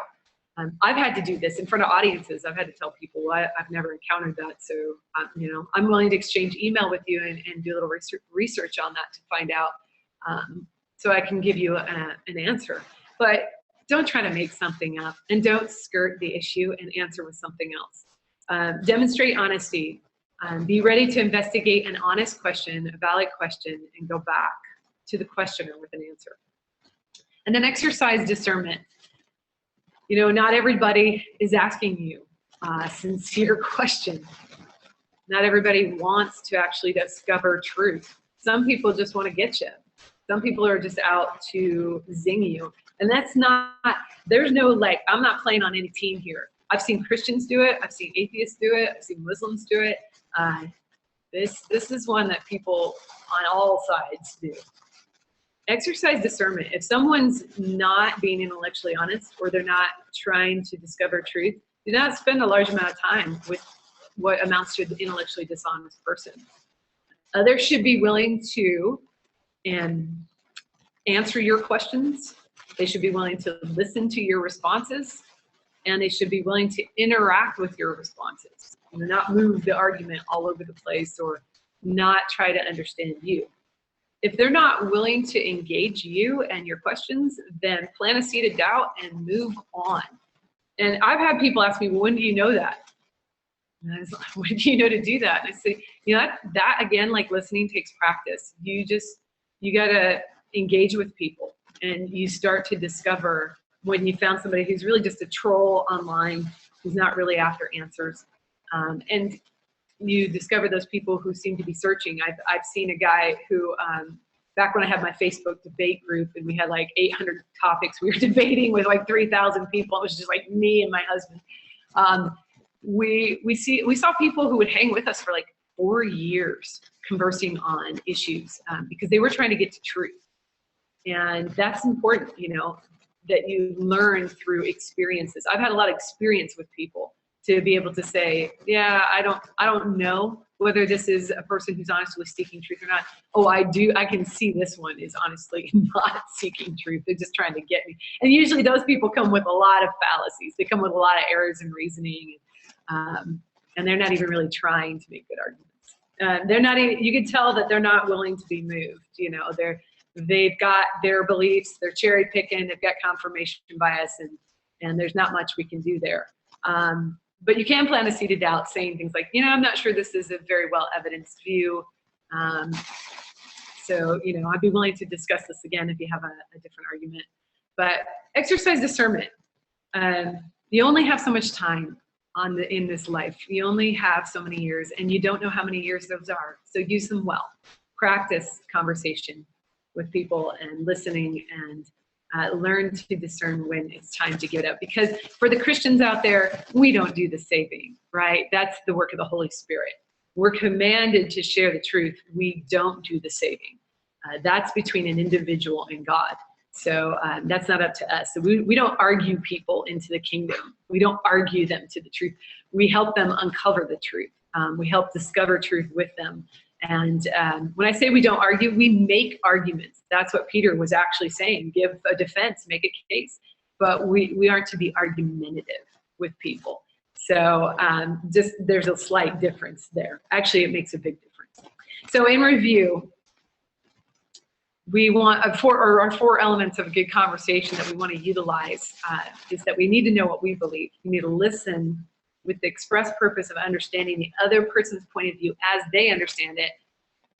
I've had to do this in front of audiences. I've had to tell people I've never encountered that. So, I'm willing to exchange email with you and do a little research on that to find out, so I can give you an answer. but don't try to make something up, and don't skirt the issue and answer with something else. Demonstrate honesty. Be ready to investigate an honest question, a valid question, and go back to the questioner with an answer. And then exercise discernment. You know, not everybody is asking you a sincere question. Not everybody wants to actually discover truth. Some people just want to get you. Some people are just out to zing you. And that's not, there's no like, I'm not playing on any team here. I've seen Christians do it. I've seen atheists do it. I've seen Muslims do it. This is one that people on all sides do. Exercise discernment. If someone's not being intellectually honest, or they're not trying to discover truth, do not spend a large amount of time with what amounts to an intellectually dishonest person. Others should be willing to answer your questions. They should be willing to listen to your responses, and they should be willing to interact with your responses. You know, not move the argument all over the place or not try to understand you. If they're not willing to engage you and your questions, then plant a seed of doubt and move on. And I've had people ask me, well, when do you know that? And I was like, when do you know to do that? And I say, you know, that again, like listening takes practice. You gotta engage with people, and you start to discover when you found somebody who's really just a troll online, who's not really after answers. And you discover those people who seem to be searching. I've seen a guy who, back when I had my Facebook debate group and we had like 800 topics we were debating with like 3,000 people, it was just like me and my husband. We saw people who would hang with us for like 4 years conversing on issues because they were trying to get to truth. And that's important, you know, that you learn through experiences. I've had a lot of experience with people to be able to say, yeah, I don't know whether this is a person who's honestly seeking truth or not. Oh, I can see this one is honestly not seeking truth. They're just trying to get me. And usually those people come with a lot of fallacies. They come with a lot of errors in reasoning, and they're not even really trying to make good arguments. They're not even, you can tell that they're not willing to be moved. You know, they've got their beliefs, they're cherry picking, they've got confirmation bias, and there's not much we can do there. But you can plant a seed of doubt, saying things like, you know, I'm not sure this is a very well evidenced view. So, you know, I'd be willing to discuss this again if you have a different argument. But exercise discernment. You only have so much time in this life. You only have so many years, and you don't know how many years those are. So use them well. Practice conversation with people and listening, and learn to discern when it's time to get up. Because for the Christians out there, we don't do the saving, right? That's the work of the Holy Spirit. We're commanded to share the truth. We don't do the saving. That's between an individual and God. So that's not up to us. So we don't argue people into the kingdom. We don't argue them to the truth. We help them uncover the truth. We help discover truth with them. And when I say we don't argue, we make arguments. That's what Peter was actually saying. Give a defense, make a case. But we aren't to be argumentative with people. So just there's a slight difference there. Actually, it makes a big difference. So in review, we want our four elements of a good conversation that we want to utilize is that we need to know what we believe. We need to listen with the express purpose of understanding the other person's point of view as they understand it.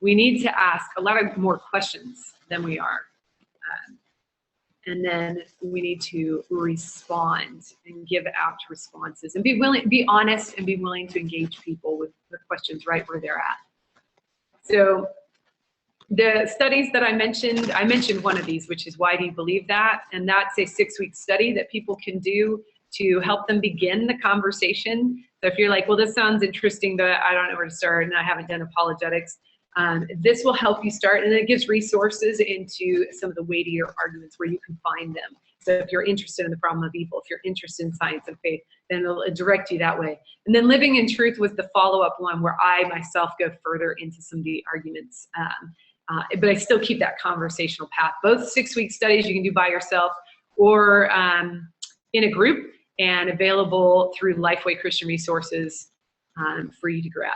We need to ask a lot of more questions than we are. And then we need to respond and give out responses and be honest and be willing to engage people with the questions right where they're at. So the studies that I mentioned one of these, which is Why Do You Believe That? And that's a 6-week study that people can do to help them begin the conversation. So if you're like, well, this sounds interesting, but I don't know where to start and I haven't done apologetics, this will help you start, and it gives resources into some of the weightier arguments where you can find them. So if you're interested in the problem of evil, if you're interested in science and faith, then it'll direct you that way. And then Living in Truth was the follow-up one where I myself go further into some of the arguments. But I still keep that conversational path. Both 6-week studies you can do by yourself or in a group, and available through Lifeway Christian Resources for you to grab.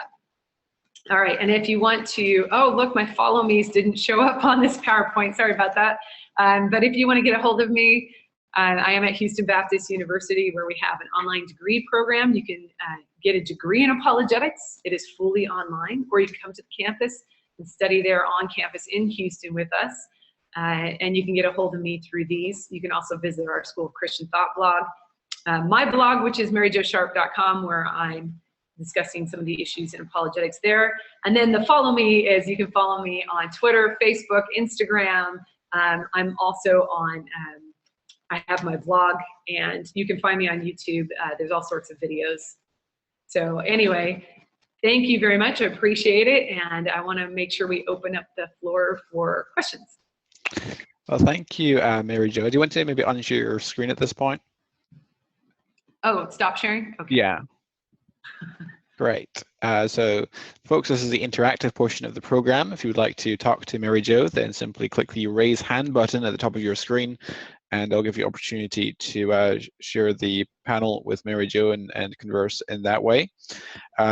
All right, and if you want to, oh, look, my follow me's didn't show up on this PowerPoint. Sorry about that. But if you want to get a hold of me, I am at Houston Baptist University, where we have an online degree program. You can get a degree in apologetics. It is fully online, or you can come to the campus and study there on campus in Houston with us. And you can get a hold of me through these. You can also visit our School of Christian Thought blog. My blog, which is maryjosharp.com, where I'm discussing some of the issues in apologetics there. And then the follow me is, you can follow me on Twitter, Facebook, Instagram. I'm also on, I have my blog, and you can find me on YouTube. There's all sorts of videos. So anyway, thank you very much. I appreciate it. And I want to make sure we open up the floor for questions. Well, thank you, Mary Jo. Do you want to maybe unshare your screen at this point? Oh, stop sharing? Okay. Yeah. Great. So, folks, this is the interactive portion of the program. If you would like to talk to Mary Jo, then simply click the raise hand button at the top of your screen, and I'll give you opportunity to share the panel with Mary Jo and converse in that way.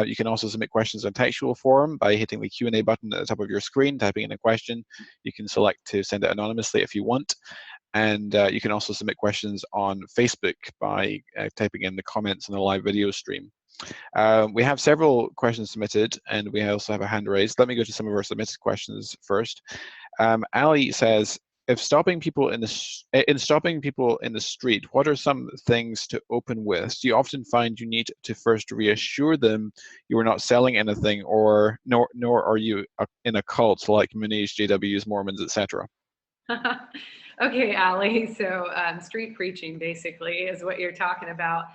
You can also submit questions on textual form by hitting the Q&A button at the top of your screen, typing in a question. You can select to send it anonymously if you want. And you can also submit questions on Facebook by typing in the comments on the live video stream. We have several questions submitted, and we also have a hand raised. Let me go to some of our submitted questions first. Ali says, if stopping people in the street, what are some things to open with? Do you often find you need to first reassure them you are not selling anything, or nor are you in a cult like Minnie's, JW's, Mormons, etc.? Okay, Ali. So street preaching basically is what you're talking about.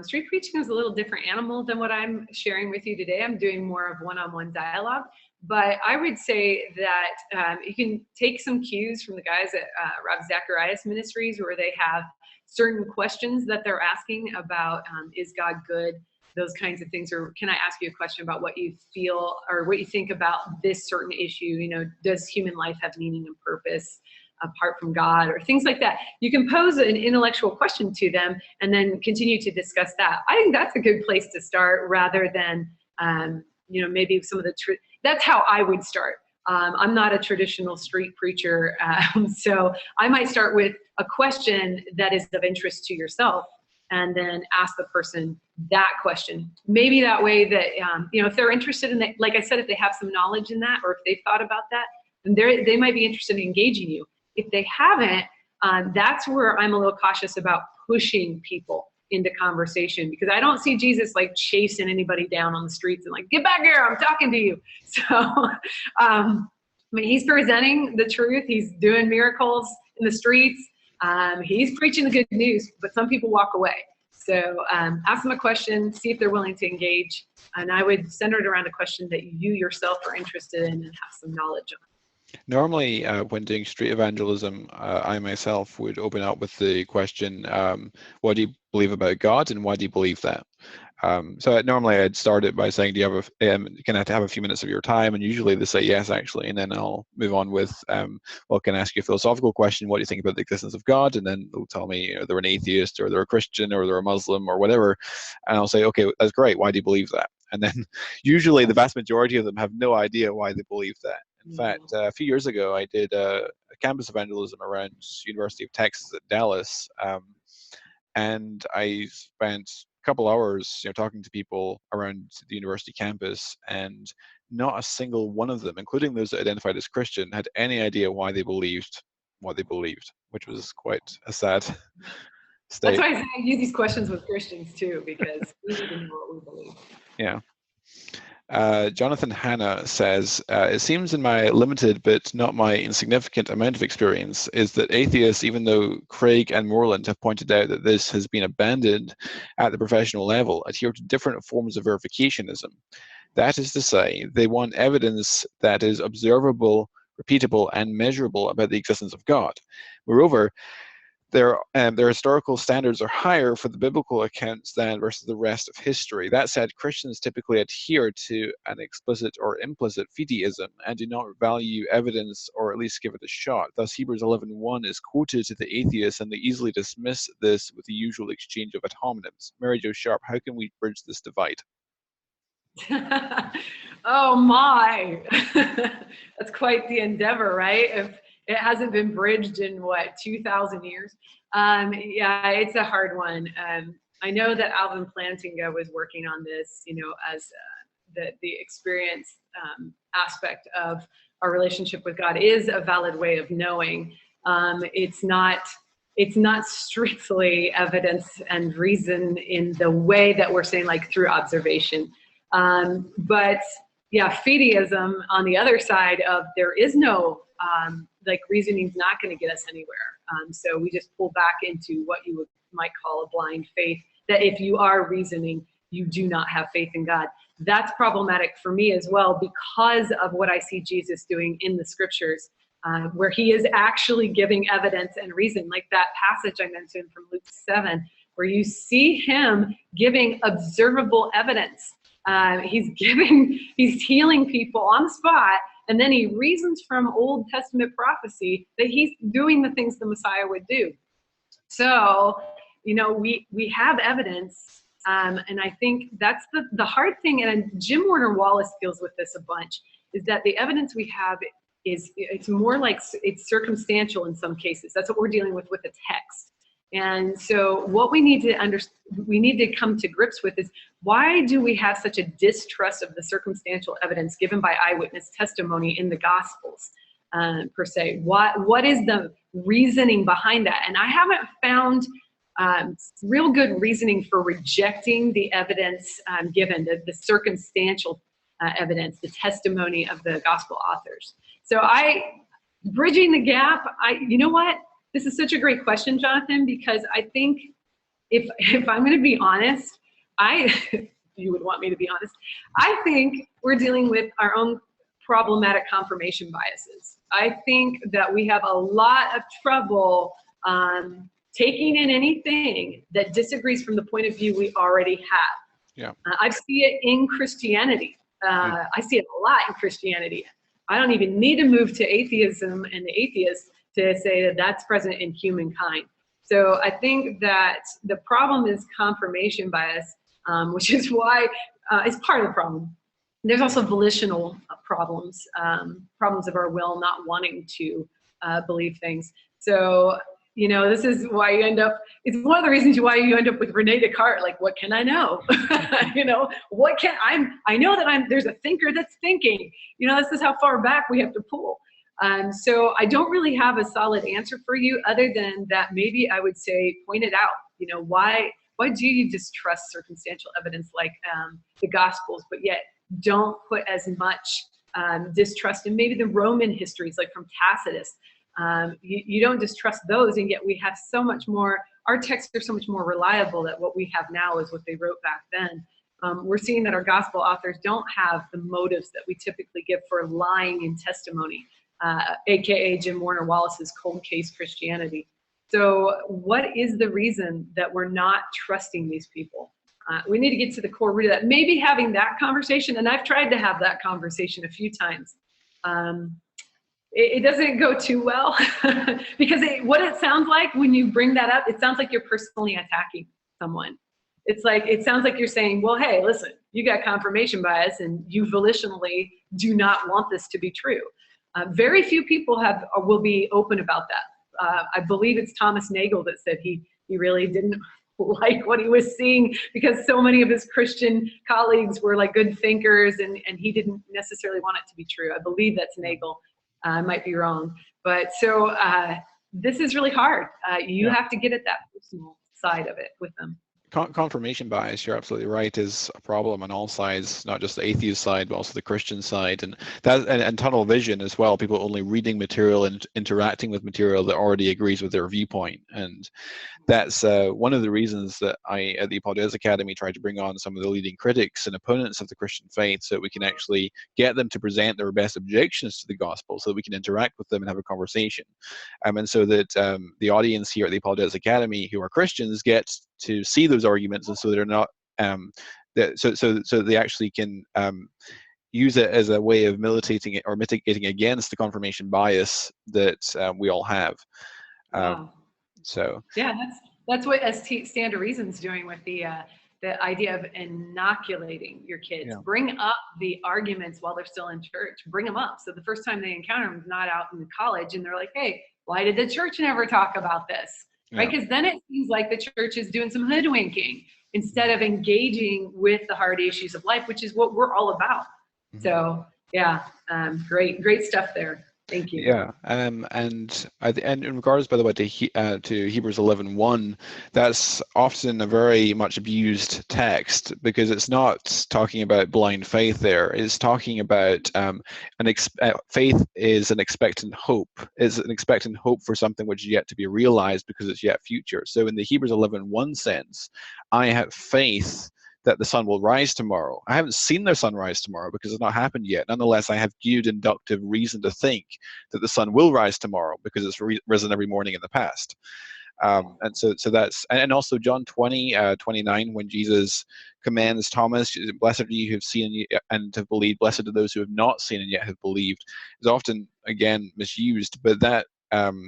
Street preaching is a little different animal than what I'm sharing with you today. I'm doing more of one-on-one dialogue. But I would say that you can take some cues from the guys at Rob Zacharias Ministries, where they have certain questions that they're asking about, is God good? Those kinds of things. Or can I ask you a question about what you feel or what you think about this certain issue? You know, does human life have meaning and purpose apart from God, or things like that? You can pose an intellectual question to them and then continue to discuss that. I think that's a good place to start, rather than you know, maybe some of the that's how I would start. I'm not a traditional street preacher, so I might start with a question that is of interest to yourself, and then ask the person that question. Maybe that way that, you know, if they're interested in that, like I said, if they have some knowledge in that, or if they've thought about that, then they might be interested in engaging you. If they haven't, that's where I'm a little cautious about pushing people into conversation, because I don't see Jesus like chasing anybody down on the streets and like, get back here, I'm talking to you. So, I mean, he's presenting the truth. He's doing miracles in the streets. He's preaching the good news, but some people walk away. So ask them a question, see if they're willing to engage. And I would center it around a question that you yourself are interested in and have some knowledge on. Normally, when doing street evangelism, I myself would open up with the question, what do you believe about God, and why do you believe that? So normally I'd start it by saying, do you have can I have a few minutes of your time? And usually they say yes, actually, and then I'll move on with, well, can I ask you a philosophical question? What do you think about the existence of God? And then they'll tell me, you know, they're an atheist, or they're a Christian, or they're a Muslim, or whatever. And I'll say, okay, that's great. Why do you believe that? And then usually the vast majority of them have no idea why they believe that. In fact, a few years ago, I did a campus evangelism around University of Texas at Dallas, and I spent a couple hours, you know, talking to people around the university campus, and not a single one of them, including those that identified as Christian, had any idea why they believed what they believed, which was quite a sad state. That's why I say I use these questions with Christians too, because we need to know what we believe. Yeah. Jonathan Hanna says, it seems in my limited but not my insignificant amount of experience is that atheists, even though Craig and Moreland have pointed out that this has been abandoned at the professional level, adhere to different forms of verificationism. That is to say, they want evidence that is observable, repeatable, and measurable about the existence of God. Moreover, their historical standards are higher for the biblical accounts than versus the rest of history. That said, Christians typically adhere to an explicit or implicit fideism and do not value evidence, or at least give it a shot. Thus, Hebrews 11:1 is quoted to the atheists, and they easily dismiss this with the usual exchange of ad hominems. Mary Jo Sharp, how can we bridge this divide? Oh my, that's quite the endeavor, right? it hasn't been bridged in what, 2,000 years. Yeah, it's a hard one. I know that Alvin Plantinga was working on this, as the experience aspect of our relationship with God is a valid way of knowing. It's not strictly evidence and reason in the way that we're saying, like through observation. But yeah, fideism on the other side of there is no, like reasoning's not going to get us anywhere. So we just pull back into what you might call a blind faith, that if you are reasoning, you do not have faith in God. That's problematic for me as well, because of what I see Jesus doing in the scriptures, where he is actually giving evidence and reason, like that passage I mentioned from Luke 7, where you see him giving observable evidence. He's healing people on the spot, and then he reasons from Old Testament prophecy that he's doing the things the Messiah would do. So, we have evidence, and I think that's the hard thing, and Jim Warner Wallace deals with this a bunch, is that the evidence we have it's more like it's circumstantial in some cases. That's what we're dealing with a text. And so what we need to come to grips with is, why do we have such a distrust of the circumstantial evidence given by eyewitness testimony in the Gospels, per se? What is the reasoning behind that? And I haven't found real good reasoning for rejecting the evidence given, the circumstantial evidence, the testimony of the Gospel authors. So bridging the gap, you know what? This is such a great question, Jonathan, because I think if I'm going to be honest, you would want me to be honest, I think we're dealing with our own problematic confirmation biases. I think that we have a lot of trouble taking in anything that disagrees from the point of view we already have. Yeah. I see it in Christianity. I see it a lot in Christianity. I don't even need to move to atheism and the atheists to say that that's present in humankind. So I think that the problem is confirmation bias, which is why it's part of the problem. There's also volitional problems, problems of our will, not wanting to believe things. So, this is why it's one of the reasons why you end up with Rene Descartes, like, what can I know? I know that there's a thinker that's thinking, this is how far back we have to pull. So I don't really have a solid answer for you, other than that maybe I would say, point it out. Why do you distrust circumstantial evidence like the Gospels, but yet don't put as much distrust in maybe the Roman histories, like from Tacitus? You don't distrust those, and yet we have so much more, our texts are so much more reliable that what we have now is what they wrote back then. We're seeing that our Gospel authors don't have the motives that we typically give for lying in testimony, aka Jim Warner Wallace's cold case Christianity. So what is the reason that we're not trusting these people? We need to get to the core root of that. Maybe having that conversation, and I've tried to have that conversation a few times. It doesn't go too well because what it sounds like when you bring that up, it sounds like you're personally attacking someone. It sounds like you're saying, well, hey, listen, you got confirmation bias and you volitionally do not want this to be true. Very few people will be open about that. I believe it's Thomas Nagel that said he really didn't like what he was seeing because so many of his Christian colleagues were like good thinkers, and he didn't necessarily want it to be true. I believe that's Nagel. I might be wrong. But so this is really hard. You have to get at that personal side of it with them. Confirmation bias, you're absolutely right, is a problem on all sides, not just the atheist side, but also the Christian side, and tunnel vision as well. People only reading material and interacting with material that already agrees with their viewpoint, and that's one of the reasons that I, at the Apologetics Academy, try to bring on some of the leading critics and opponents of the Christian faith, so that we can actually get them to present their best objections to the gospel, so that we can interact with them and have a conversation, and so that the audience here at the Apologetics Academy who are Christians get to see those arguments, and so they're not so they actually can use it as a way of mitigating against the confirmation bias that we all have. Wow. So yeah, that's what Stand to Reason's doing with the the idea of inoculating your kids. Yeah. Bring up the arguments while they're still in church. Bring them up. So the first time they encounter them is not out in college and they're like, hey, why did the church never talk about this? Right? Because then it seems like the church is doing some hoodwinking instead of engaging with the hard issues of life, which is what we're all about. So yeah, great stuff there. Thank you. Yeah, and in regards, by the way, to Hebrews 11:1, that's often a very much abused text because it's not talking about blind faith. There, it's talking about faith is an expectant hope. Is an expectant hope for something which is yet to be realized because it's yet future. So in the Hebrews 11:1 sense, I have faith that the sun will rise tomorrow. I haven't seen the sun rise tomorrow because it's not happened yet. Nonetheless, I have good inductive reason to think that the sun will rise tomorrow because it's risen every morning in the past. And so that's, and also John 20:29, when Jesus commands Thomas, blessed are you who have seen and have believed, blessed are those who have not seen and yet have believed, is often, again, misused. But that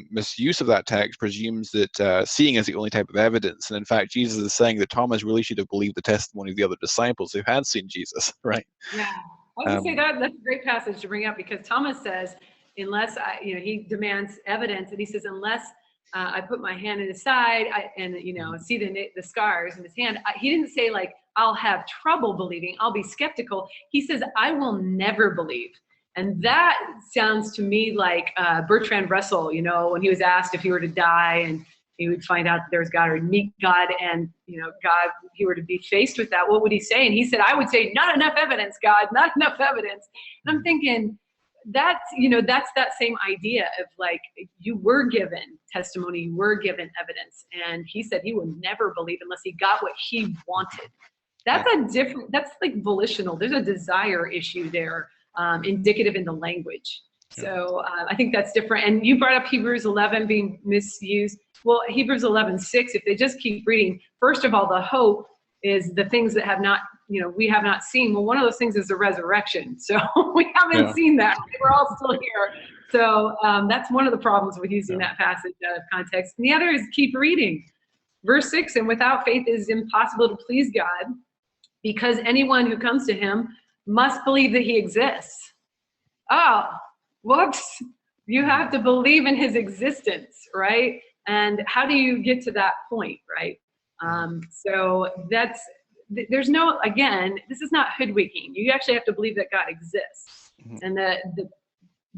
misuse of that text presumes that seeing is the only type of evidence. And in fact, Jesus is saying that Thomas really should have believed the testimony of the other disciples who had seen Jesus, right? Yeah, I was going to say that's a great passage to bring up because Thomas says, unless he demands evidence, and he says, unless I put my hand in his side and see the scars in his hand, he didn't say like, I'll have trouble believing, I'll be skeptical. He says, I will never believe. And that sounds to me like Bertrand Russell, when he was asked if he were to die and he would find out that there was God or meet God and, God, if he were to be faced with that, what would he say? And he said, I would say, not enough evidence, God, not enough evidence. And I'm thinking, that's that same idea of like, you were given testimony, you were given evidence. And he said he would never believe unless he got what he wanted. That's like volitional. There's a desire issue there. Indicative in the language. So I think that's different. And you brought up Hebrews 11 being misused. Well, Hebrews 11:6, if they just keep reading, first of all, the hope is the things that have not, we have not seen. Well, one of those things is the resurrection. So we haven't seen that. We're all still here. So that's one of the problems with using that passage out of context. And the other is keep reading. Verse 6, and without faith it is impossible to please God because anyone who comes to him must believe that he exists. Oh, whoops. You have to believe in his existence, right? And how do you get to that point, right? So there's no, again, this is not hoodwinking. You actually have to believe that God exists. And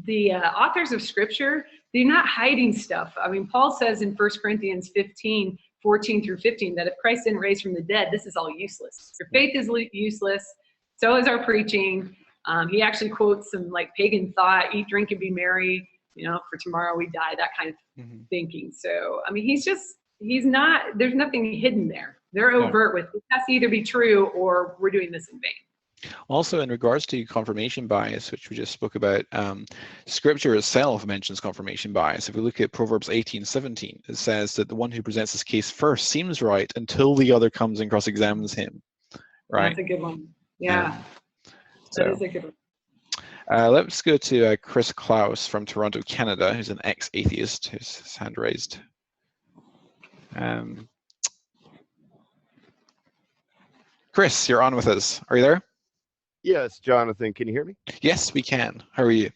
the authors of scripture, they're not hiding stuff. I mean, Paul says in 1 Corinthians 15:14-15, that if Christ didn't raise from the dead, this is all useless. Your faith is useless. So is our preaching. He actually quotes some like pagan thought, eat, drink, and be merry, for tomorrow we die, that kind of thinking. So, I mean, there's nothing hidden there. They're overt with, it has to either be true or we're doing this in vain. Also, in regards to confirmation bias, which we just spoke about, Scripture itself mentions confirmation bias. If we look at Proverbs 18:17, it says that the one who presents his case first seems right until the other comes and cross-examines him. Right? That's a good one. Yeah, so, that is a good one. Let's go to Chris Klaus from Toronto, Canada, who's an ex-atheist, who's his hand raised. Chris, you're on with us. Are you there? Yes, Jonathan, can you hear me? Yes, we can. How are you?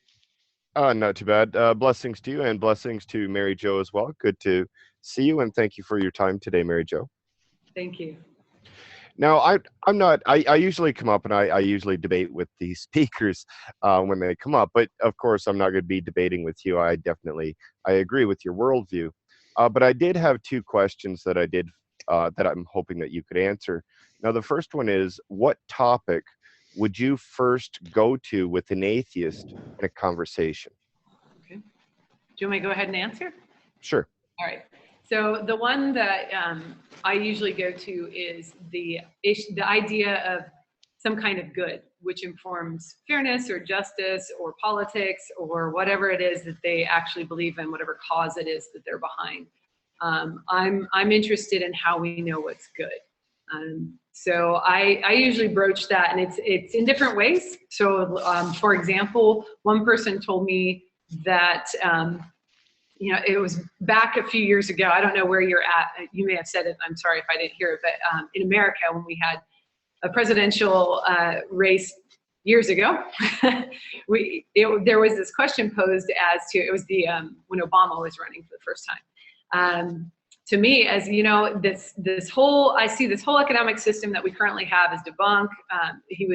Not too bad. Blessings to you and blessings to Mary Jo as well. Good to see you and thank you for your time today, Mary Jo. Thank you. Now, I usually come up and I usually debate with the speakers when they come up, but of course I'm not going to be debating with you. I agree with your worldview. But I did have two questions that that I'm hoping that you could answer. Now, the first one is, what topic would you first go to with an atheist in a conversation? Okay. Do you want me to go ahead and answer? Sure. All right. So the one that I usually go to is the idea of some kind of good, which informs fairness or justice or politics or whatever it is that they actually believe in, whatever cause it is that they're behind. I'm interested in how we know what's good. So I usually broach that, and it's in different ways. So for example, one person told me that you know, it was back a few years ago. I don't know where you're at. You may have said it. I'm sorry if I didn't hear it. But in America, when we had a presidential race years ago, there was this question posed as to, it was the when Obama was running for the first time. To me, as you know, I see this whole economic system that we currently have is debunked. He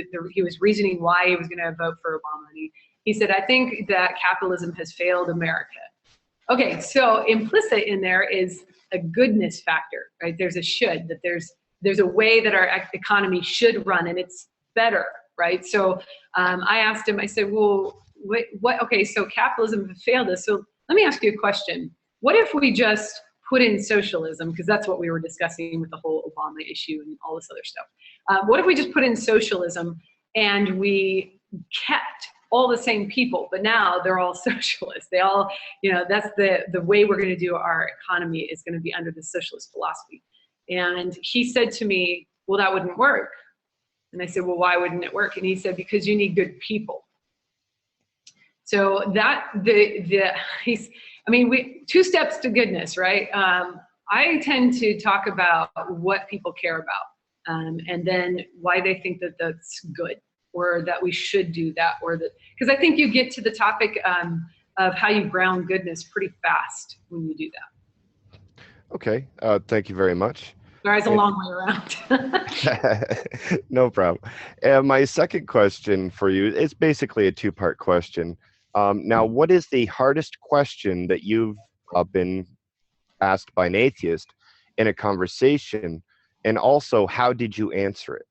was reasoning why he was going to vote for Obama. And he said, I think that capitalism has failed America. Okay, so implicit in there is a goodness factor, right? There's a should, that there's a way that our economy should run, and it's better, right? So I asked him, I said, well, what, okay, so capitalism has failed us. So let me ask you a question. What if we just put in socialism, because that's what we were discussing with the whole Obama issue and all this other stuff. What if we just put in socialism and we kept all the same people, but now they're all socialists. They all, you know, that's the way we're going to do our economy is going to be under the socialist philosophy. And he said to me, well, that wouldn't work. And I said, well, why wouldn't it work? And he said, because you need good people. So that two steps to goodness, right? I tend to talk about what people care about, and then why they think that that's good, or that we should do that, or that, because I think you get to the topic of how you ground goodness pretty fast when you do that. Okay, thank you very much. Sorry, it's a long way around. No problem. My second question for you is basically a two-part question. Now, what is the hardest question that you've been asked by an atheist in a conversation, and also how did you answer it?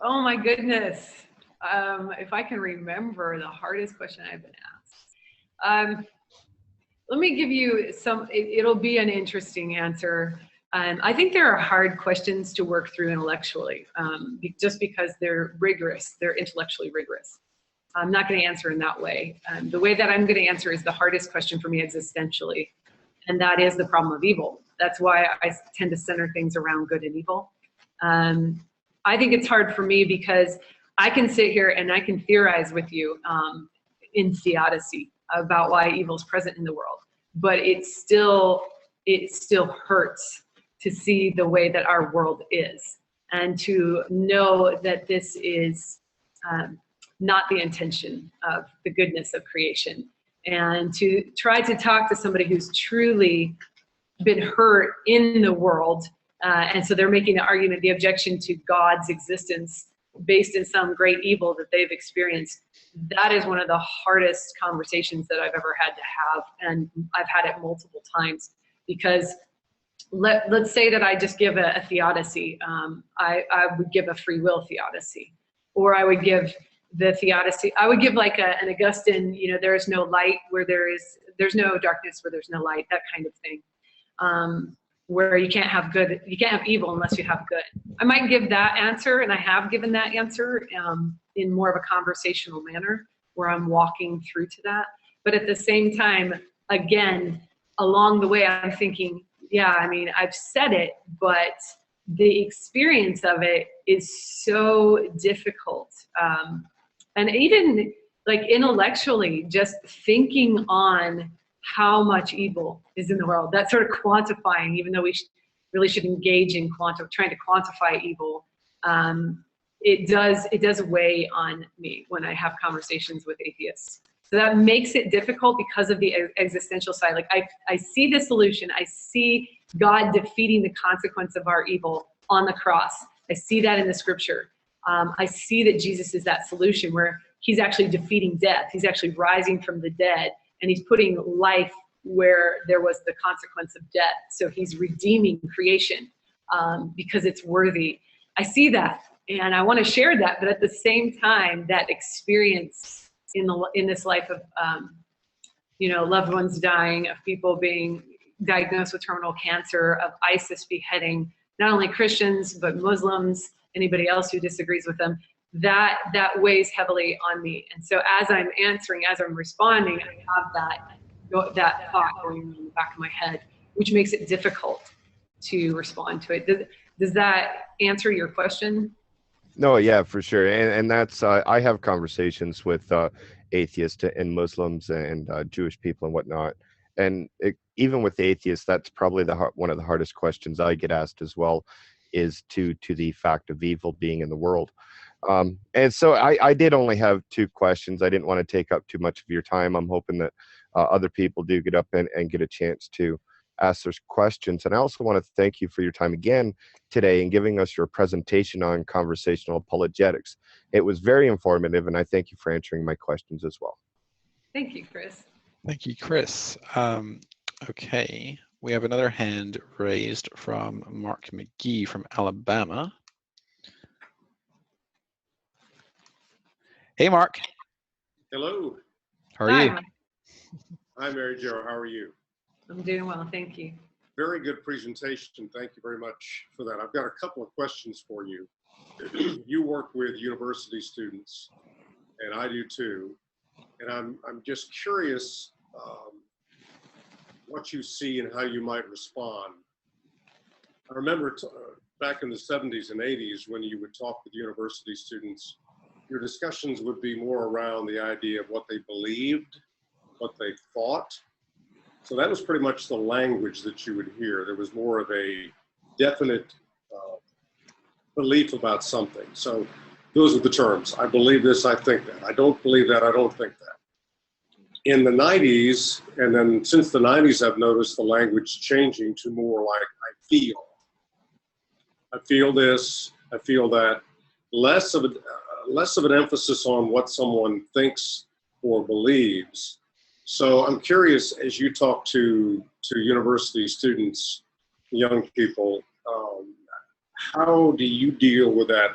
Oh my goodness. If I can remember the hardest question I've been asked. Let me give you it'll be an interesting answer. I think there are hard questions to work through intellectually, just because they're rigorous, they're intellectually rigorous. I'm not going to answer in that way. The way that I'm going to answer is the hardest question for me existentially, and that is the problem of evil. That's why I tend to center things around good and evil. I think it's hard for me because I can sit here and I can theorize with you in theodicy about why evil is present in the world, but it still hurts to see the way that our world is, and to know that this is not the intention of the goodness of creation, and to try to talk to somebody who's truly been hurt in the world, and so they're making the argument, the objection to God's existence based in some great evil that they've experienced. That is one of the hardest conversations that I've ever had to have, and I've had it multiple times, because let's say that I just give a theodicy. I would give a free will theodicy, or I would give the theodicy. I would give like an Augustine, you know, there is no light where there's no darkness where there's no light, that kind of thing. Where you can't have good, you can't have evil unless you have good. I might give that answer, and I have given that answer in more of a conversational manner, where I'm walking through to that. But at the same time, again, along the way, I'm thinking, yeah, I mean, I've said it, but the experience of it is so difficult. And even like intellectually, just thinking on how much evil is in the world, that sort of quantifying, even though we really should engage in trying to quantify evil, it does weigh on me when I have conversations with atheists. So that makes it difficult because of the existential side. Like I see the solution. I see God defeating the consequence of our evil on the cross. I see that in the scripture. I see that Jesus is that solution where he's actually defeating death. He's actually rising from the dead, and he's putting life where there was the consequence of death. So he's redeeming creation because it's worthy. I see that, and I want to share that, but at the same time, that experience in this life of loved ones dying, of people being diagnosed with terminal cancer, of ISIS beheading not only Christians but Muslims, anybody else who disagrees with them, that weighs heavily on me. And so as I'm answering, as I'm responding, I have that thought going on in the back of my head, which makes it difficult to respond to it. Does that answer your question? No, yeah, for sure. And that's, I have conversations with atheists and Muslims and Jewish people and whatnot. And even with atheists, that's probably one of the hardest questions I get asked as well, is to the fact of evil being in the world. And so I did only have 2 questions. I didn't want to take up too much of your time. I'm hoping that other people do get up and get a chance to ask those questions. And I also want to thank you for your time again today and giving us your presentation on conversational apologetics. It was very informative, and I thank you for answering my questions as well. Thank you, Chris. Thank you, Chris. Okay, we have another hand raised from Mark McGee from Alabama. Hey, Mark. Hello. How are you? Mark. Hi, Mary Jo. How are you? I'm doing well, thank you. Very good presentation. Thank you very much for that. I've got a couple of questions for you. You work with university students, and I do too. And I'm just curious what you see and how you might respond. I remember back in the 70s and 80s when you would talk with university students, your discussions would be more around the idea of what they believed, what they thought. So that was pretty much the language that you would hear. There was more of a definite belief about something. So those are the terms. I believe this, I think that. I don't believe that, I don't think that. In the 90s, and then since the 90s, I've noticed the language changing to more like, I feel. I feel this, I feel that. Less of an emphasis on what someone thinks or believes. So I'm curious, as you talk to university students, young people, how do you deal with that?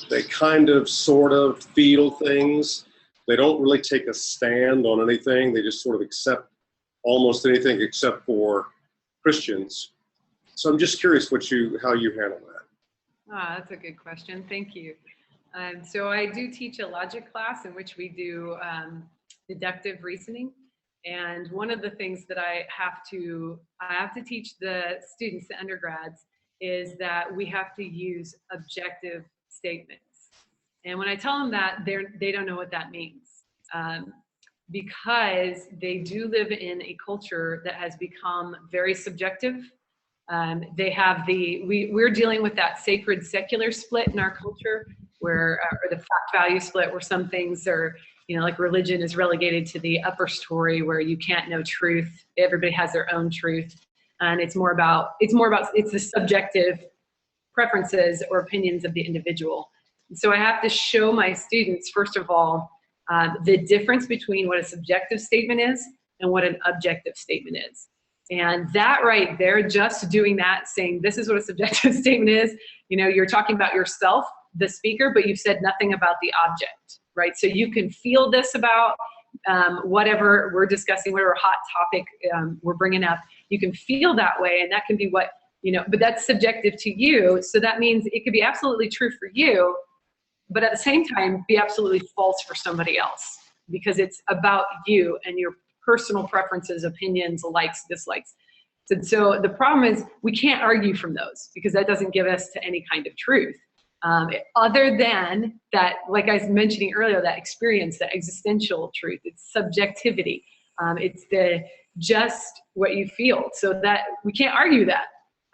They kind of, sort of feel things. They don't really take a stand on anything. They just sort of accept almost anything except for Christians. So I'm just curious how you handle that. Ah, that's a good question. Thank you. So I do teach a logic class in which we do deductive reasoning. And one of the things that I have to teach the students, the undergrads, is that we have to use objective statements. And when I tell them that, they don't know what that means, because they do live in a culture that has become very subjective. They have we're dealing with that sacred secular split in our culture, where or the fact value split, where some things are, like religion is relegated to the upper story where you can't know truth. Everybody has their own truth, and it's the subjective preferences or opinions of the individual. So I have to show my students, first of all, the difference between what a subjective statement is and what an objective statement is. And that right there, just doing that, saying this is what a subjective statement is, you're talking about yourself, the speaker, but you've said nothing about the object, right? So you can feel this about whatever we're discussing, whatever hot topic we're bringing up. You can feel that way, and that can be what, but that's subjective to you. So that means it could be absolutely true for you, but at the same time, be absolutely false for somebody else, because it's about you and your personal preferences, opinions, likes, dislikes. So the problem is we can't argue from those, because that doesn't give us to any kind of truth. Other than that, like I was mentioning earlier, that experience, that existential truth, it's subjectivity. It's just what you feel. So that we can't argue that.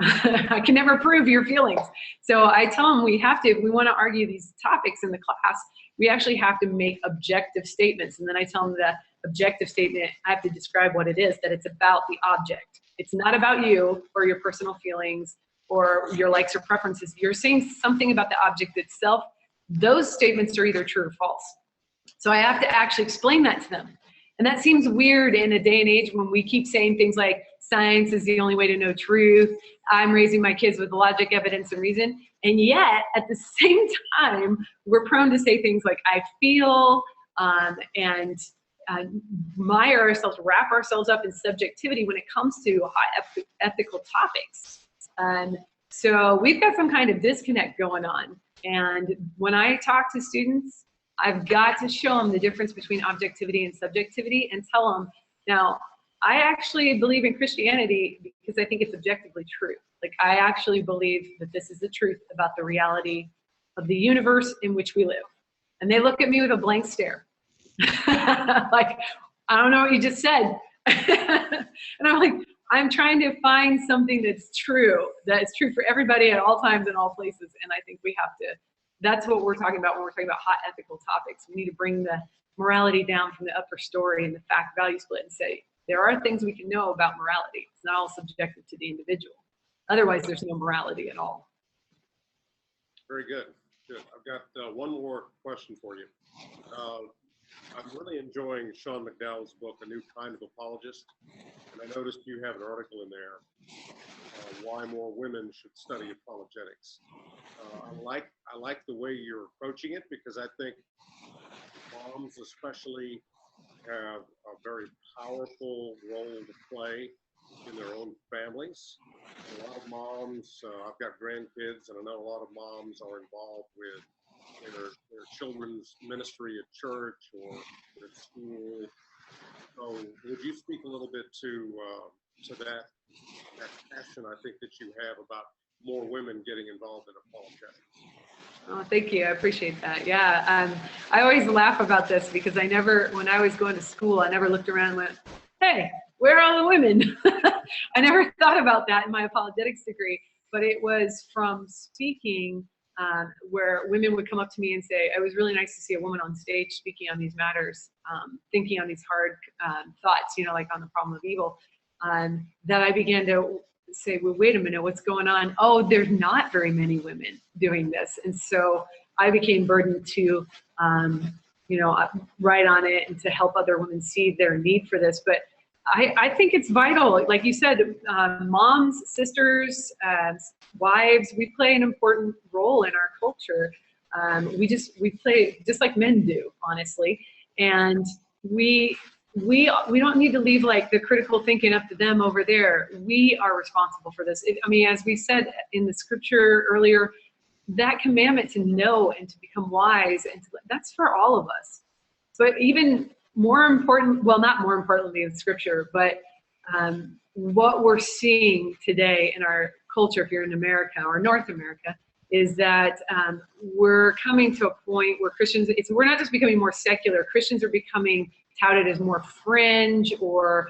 I can never prove your feelings. So I tell them if we want to argue these topics in the class, we actually have to make objective statements. And then I tell them that objective statement, I have to describe what it is, that it's about the object. It's not about you or your personal feelings or your likes or preferences. You're saying something about the object itself. Those statements are either true or false. So I have to actually explain that to them. And that seems weird in a day and age when we keep saying things like science is the only way to know truth. I'm raising my kids with logic, evidence, and reason. And yet, at the same time, we're prone to say things like I feel, and wrap ourselves up in subjectivity when it comes to hot ethical topics. So we've got some kind of disconnect going on. And when I talk to students, I've got to show them the difference between objectivity and subjectivity and tell them, now, I actually believe in Christianity because I think it's objectively true. Like, I actually believe that this is the truth about the reality of the universe in which we live. And they look at me with a blank stare. Like, I don't know what you just said. And I'm like, I'm trying to find something that's true for everybody at all times and all places. And I think we have to, that's what we're talking about when we're talking about hot ethical topics. We need to bring the morality down from the upper story and the fact value split and say, there are things we can know about morality. It's not all subjective to the individual. Otherwise, there's no morality at all. Very good. Good. I've got one more question for you. I'm really enjoying Sean McDowell's book, A New Kind of Apologist. And I noticed you have an article in there, why more women should study apologetics. I like the way you're approaching it, because I think moms especially have a very powerful role to play in their own families. A lot of moms, I've got grandkids, and I know a lot of moms are involved with their children's ministry at church or at school. So would you speak a little bit to that passion I think that you have about more women getting involved in apologetics? Oh, thank you. I appreciate that. Yeah. I always laugh about this because when I was going to school, I never looked around and went, hey, where are all the women? I never thought about that in my apologetics degree, but it was from speaking where women would come up to me and say, it was really nice to see a woman on stage speaking on these matters, thinking on these hard thoughts, like on the problem of evil, that I began to say, well, wait a minute, what's going on? Oh, there's not very many women doing this. And so I became burdened to, write on it and to help other women see their need for this. But I think it's vital. Like you said, moms, sisters, wives, we play an important role in our culture. We play just like men do, honestly. And we don't need to leave like the critical thinking up to them over there. We are responsible for this. As we said in the scripture earlier, that commandment to know and to become wise, that's for all of us. But even more important, well, not more importantly in scripture, but what we're seeing today in our culture, if you're in America or North America, is that we're coming to a point where Christians, we're not just becoming more secular, Christians are becoming touted as more fringe or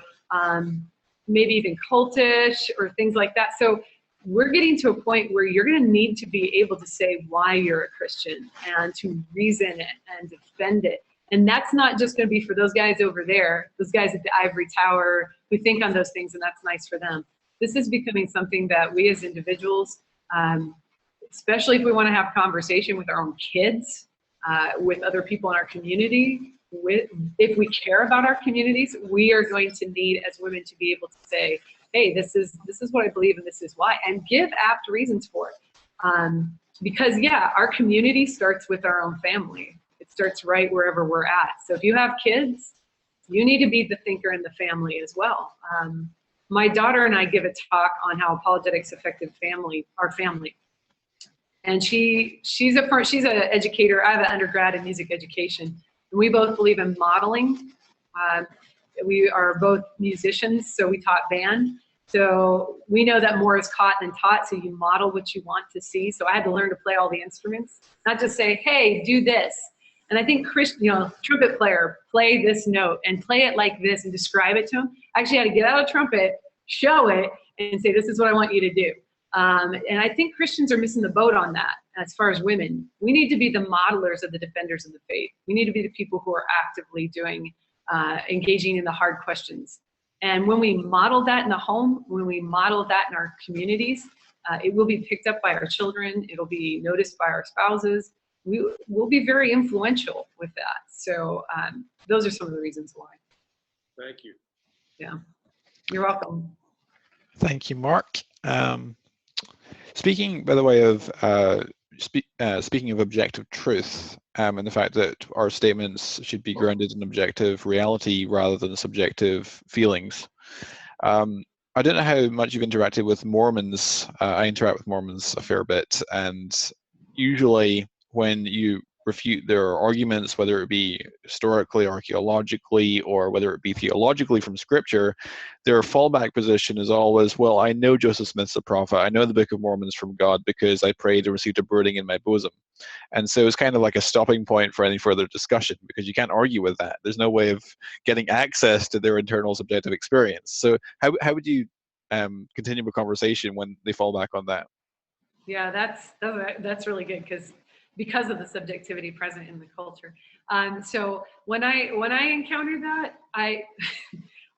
maybe even cultish or things like that. So we're getting to a point where you're going to need to be able to say why you're a Christian and to reason it and defend it. And that's not just going to be for those guys over there, those guys at the ivory tower who think on those things and that's nice for them. This is becoming something that we as individuals, especially if we want to have conversation with our own kids, with other people in our community, if we care about our communities, we are going to need as women to be able to say, hey, this is what I believe and this is why, and give apt reasons for it. Because yeah, our community starts with our own family. It starts right wherever we're at. So if you have kids, you need to be the thinker in the family as well. My daughter and I give a talk on how apologetics affected our family. And she's an educator. I have an undergrad in music education. And we both believe in modeling. We are both musicians, so we taught band. So we know that more is caught than taught, so you model what you want to see. So I had to learn to play all the instruments, not just say, hey, do this. And I think trumpet player, play this note and play it like this and describe it to him. I actually had to get out a trumpet, show it, and say, this is what I want you to do. And I think Christians are missing the boat on that as far as women. We need to be the modelers of the defenders of the faith. We need to be the people who are actively engaging in the hard questions. And when we model that in the home, when we model that in our communities, it will be picked up by our children. It'll be noticed by our spouses. We'll be very influential with that. So those are some of the reasons why. Thank you. Yeah, you're welcome. Thank you, Mark. Speaking, by the way, of speaking of objective truth and the fact that our statements should be grounded in objective reality rather than subjective feelings. I don't know how much you've interacted with Mormons. I interact with Mormons a fair bit, and usually when you refute their arguments, whether it be historically, archaeologically, or whether it be theologically from Scripture, their fallback position is always, well, I know Joseph Smith's a prophet. I know the Book of Mormon is from God because I prayed and received a brooding in my bosom. And so it's kind of like a stopping point for any further discussion, because you can't argue with that. There's no way of getting access to their internal subjective experience. So how would you continue a conversation when they fall back on that? Yeah, that's really good, because of the subjectivity present in the culture. So when I encounter that, I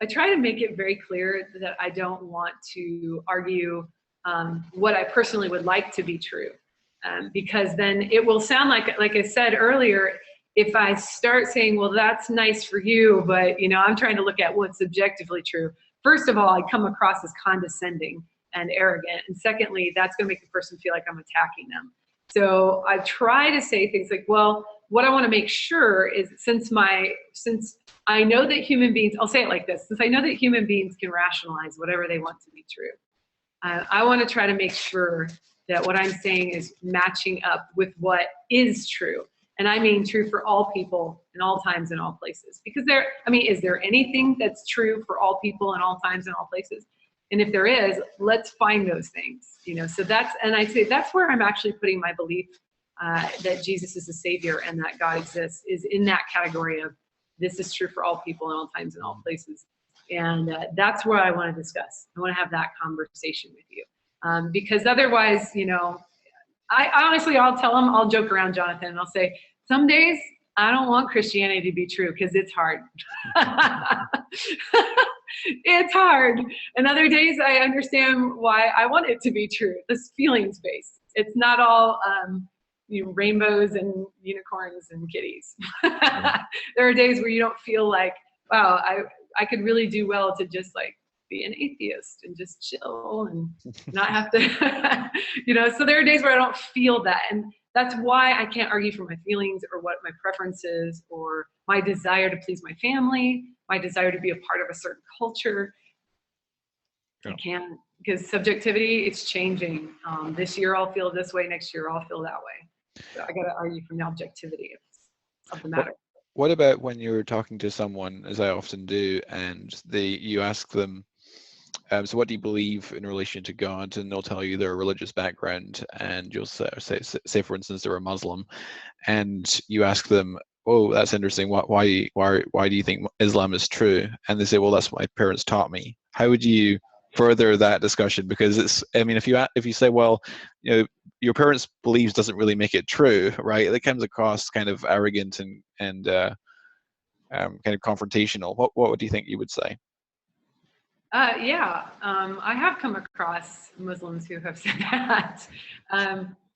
I try to make it very clear that I don't want to argue what I personally would like to be true, because then it will sound like I said earlier, if I start saying, well, that's nice for you, but I'm trying to look at what's objectively true. First of all, I come across as condescending and arrogant. And secondly, that's going to make the person feel like I'm attacking them. So I try to say things like, well, what I want to make sure is since I know that human beings, I'll say it like this, since I know that human beings can rationalize whatever they want to be true, I want to try to make sure that what I'm saying is matching up with what is true. And I mean true for all people in all times and all places. Because is there anything that's true for all people in all times and all places? And if there is, let's find those things, so I say that's where I'm actually putting my belief that Jesus is the Savior and that God exists, is in that category of this is true for all people in all times and all places. And that's what I want to discuss. I want to have that conversation with you. Because otherwise, I honestly, I'll tell them, I'll joke around, Jonathan, and I'll say, some days I don't want Christianity to be true because it's hard. It's hard. And other days I understand why I want it to be true. This feelings based. It's not all rainbows and unicorns and kitties. There are days where you don't feel like, wow, I could really do well to just be an atheist and just chill and not have to, so there are days where I don't feel that. And that's why I can't argue for my feelings or what my preference is or my desire to please my family, my desire to be a part of a certain culture. I can't, because subjectivity, it's changing. This year I'll feel this way, next year I'll feel that way. So I got to argue from the objectivity of the matter. What about when you're talking to someone, as I often do, and you ask them, so what do you believe in relation to God? And they'll tell you their religious background, and you'll say for instance, they're a Muslim, and you ask them, oh, that's interesting. Why do you think Islam is true? And they say, well, that's what my parents taught me. How would you further that discussion? Because if you say, well, your parents' beliefs doesn't really make it true, right? It comes across kind of arrogant and kind of confrontational. What do you think you would say? I have come across Muslims who have said that.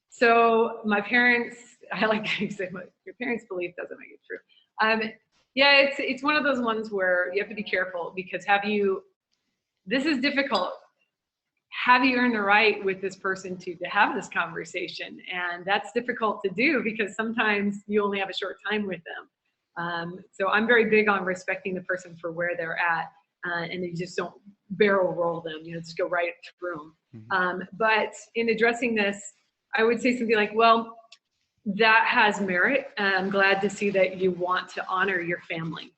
So my parents, I like to say, your parents' belief doesn't make it true. It's one of those ones where you have to be careful, because this is difficult. Have you earned the right with this person to have this conversation? And that's difficult to do because sometimes you only have a short time with them. So I'm very big on respecting the person for where they're at. And you just don't barrel roll them, just go right through them. But in addressing this, I would say something like, well, that has merit. I'm glad to see that you want to honor your family,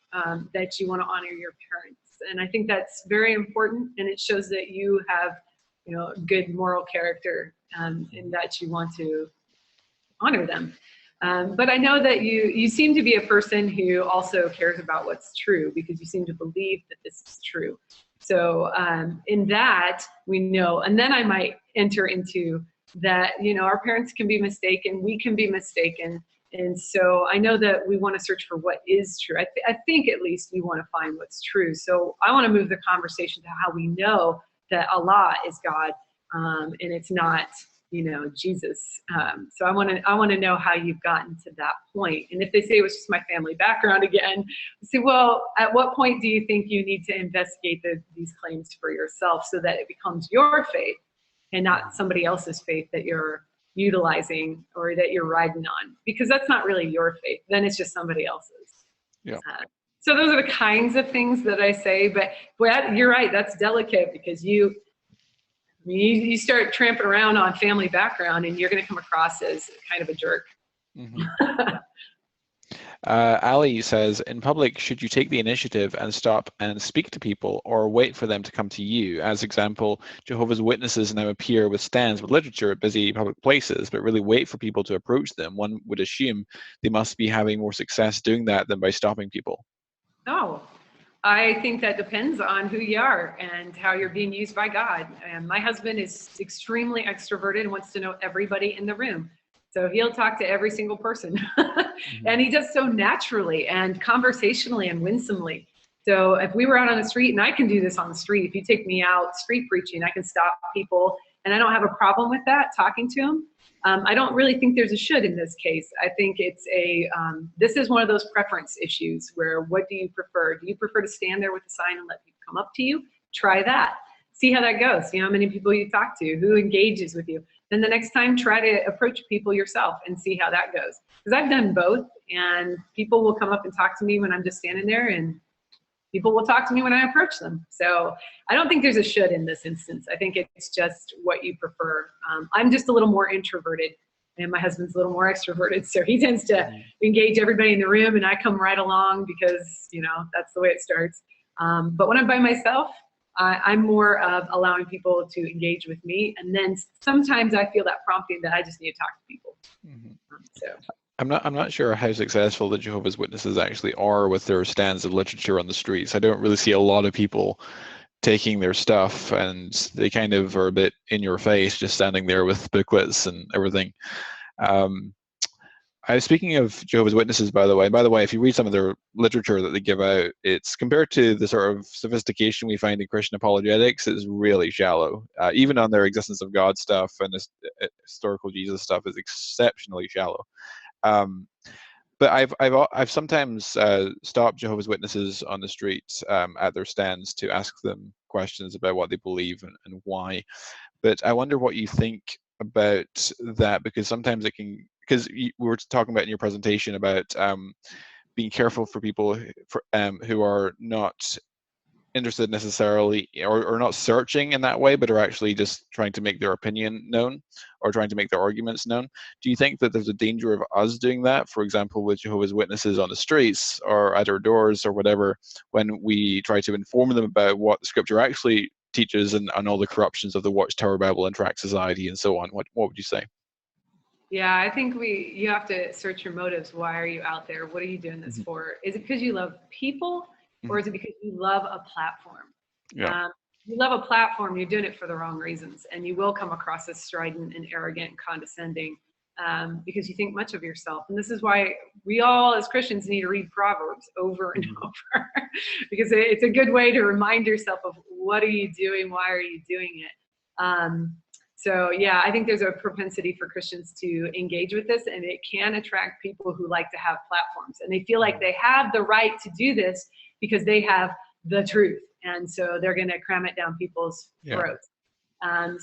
that you want to honor your parents. And I think that's very important. And it shows that you have, good moral character, and that you want to honor them. But I know that you seem to be a person who also cares about what's true, because you seem to believe that this is true. So in that, we know, and then I might enter into that, our parents can be mistaken, we can be mistaken. And so I know that we want to search for what is true. I think at least we want to find what's true. So I want to move the conversation to how we know that Allah is God, and it's not, Jesus. So I want to know how you've gotten to that point. And if they say it was just my family background again, I say, well, at what point do you think you need to investigate these claims for yourself so that it becomes your faith and not somebody else's faith that you're utilizing or that you're riding on? Because that's not really your faith. Then it's just somebody else's. Yeah. So those are the kinds of things that I say. But you're right. That's delicate, because you start tramping around on family background and you're going to come across as kind of a jerk. Ali says, in public, should you take the initiative and stop and speak to people, or wait for them to come to you? As example, Jehovah's Witnesses now appear with stands with literature at busy public places, but really wait for people to approach them. One would assume they must be having more success doing that than by stopping people. Oh, I think that depends on who you are and how you're being used by God. And my husband is extremely extroverted and wants to know everybody in the room. So he'll talk to every single person. And he does so naturally and conversationally and winsomely. So if we were out on the street, and I can do this on the street, if you take me out street preaching, I can stop people and I don't have a problem with that, talking to them. I don't really think there's a should in this case. I think it's this is one of those preference issues where, what do you prefer? Do you prefer to stand there with a sign and let people come up to you? Try that. See how that goes. See how many people you talk to, who engages with you. Then the next time, try to approach people yourself and see how that goes. Because I've done both, and people will come up and talk to me when I'm just standing there, and people will talk to me when I approach them. So I don't think there's a should in this instance. I think it's just what you prefer. I'm just a little more introverted, and my husband's a little more extroverted. So he tends to engage everybody in the room, and I come right along because, you know, that's the way it starts. But when I'm by myself, I'm more of allowing people to engage with me. And then sometimes I feel that prompting that I just need to talk to people. So. I'm not sure how successful the Jehovah's Witnesses actually are with their stands of literature on the streets. I don't really see a lot of people taking their stuff, and they kind of are a bit in your face, just standing there with booklets and everything. I was speaking of Jehovah's Witnesses, by the way, if you read some of their literature that they give out, it's compared to the sort of sophistication we find in Christian apologetics, it's really shallow. Even on their existence of God stuff and this historical Jesus stuff is exceptionally shallow. But I've sometimes stopped Jehovah's Witnesses on the street at their stands to ask them questions about what they believe and why. But I wonder what you think about that, because sometimes it can, because we were talking about in your presentation about being careful for people who are not interested necessarily, or not searching in that way, but are actually just trying to make their opinion known or trying to make their arguments known. Do you think that there's a danger of us doing that, for example, with Jehovah's Witnesses on the streets or at our doors or whatever, when we try to inform them about what the scripture actually teaches and all the corruptions of the Watchtower Bible and Tract Society and so on? What would you say? Yeah, I think you have to search your motives. Why are you out there? What are you doing this for? Is it because you love people, or is it because you love a platform? Yeah. You love a platform, you're doing it for the wrong reasons, and you will come across as strident and arrogant and condescending because you think much of yourself. And this is why we all as Christians need to read Proverbs over and over, because it's a good way to remind yourself of what are you doing, why are you doing it. So yeah, I think there's a propensity for Christians to engage with this, and it can attract people who like to have platforms, and they feel like they have the right to do this because they have the truth, and so they're going to cram it down people's throats.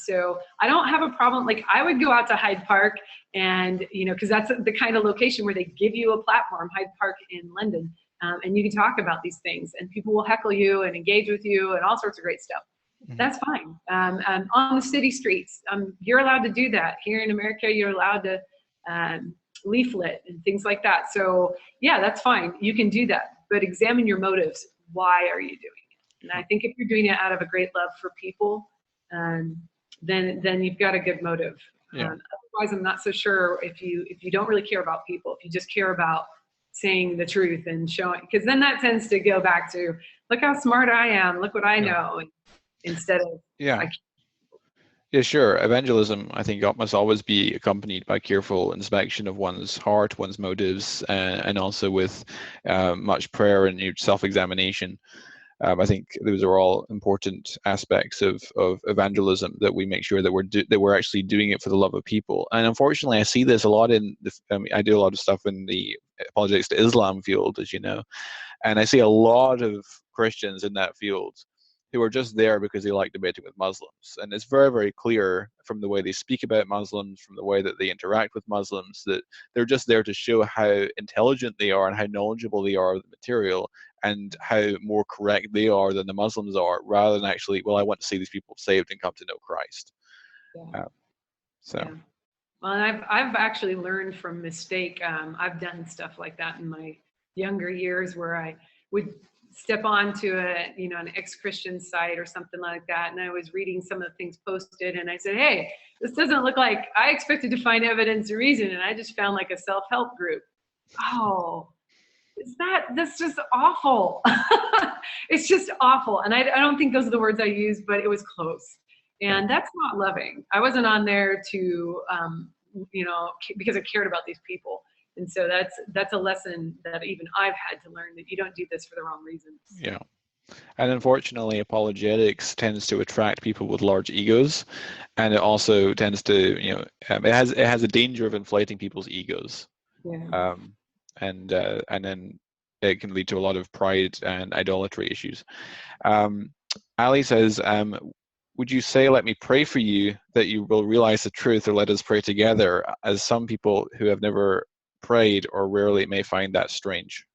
So I don't have a problem. Like, I would go out to Hyde Park, and because that's the kind of location where they give you a platform, Hyde Park in London, and you can talk about these things, and people will heckle you and engage with you and all sorts of great stuff. That's fine. On the city streets, you're allowed to do that. Here in America, you're allowed to leaflet and things like that. So yeah, that's fine. You can do that, but examine your motives. Why are you doing it? And I think if you're doing it out of a great love for people, then you've got a good motive. Otherwise, I'm not so sure if you don't really care about people, if you just care about saying the truth and showing, because then that tends to go back to, look how smart I am, look what I know. Instead of yeah, sure. Evangelism, I think, must always be accompanied by careful inspection of one's heart, one's motives, and also with much prayer and self-examination. I think those are all important aspects of evangelism, that we make sure that we're actually doing it for the love of people. And unfortunately, I see this a lot I do a lot of stuff in the apologetics to Islam field, as you know, and I see a lot of Christians in that field who are just there because they like debating with Muslims. And it's very, very clear from the way they speak about Muslims, from the way that they interact with Muslims, that they're just there to show how intelligent they are and how knowledgeable they are of the material, and how more correct they are than the Muslims are, rather than actually, well, I want to see these people saved and come to know Christ. Well, I've actually learned from mistake. I've done stuff like that in my younger years where I would step onto an ex-Christian site or something like that, and I was reading some of the things posted, and I said, hey, this doesn't look like I expected to find evidence or reason, and I just found like a self-help group. Oh, that's just awful. It's just awful. And I don't think those are the words I used, but it was close. And that's not loving. I wasn't on there to, because I cared about these people. And so that's a lesson that even I've had to learn, that you don't do this for the wrong reasons. Yeah. And unfortunately, apologetics tends to attract people with large egos, and it also tends to, it has a danger of inflating people's egos. Yeah. And then it can lead to a lot of pride and idolatry issues. Ali says, would you say, let me pray for you that you will realize the truth, or let us pray together, as some people who have never prayed or rarely may find that strange?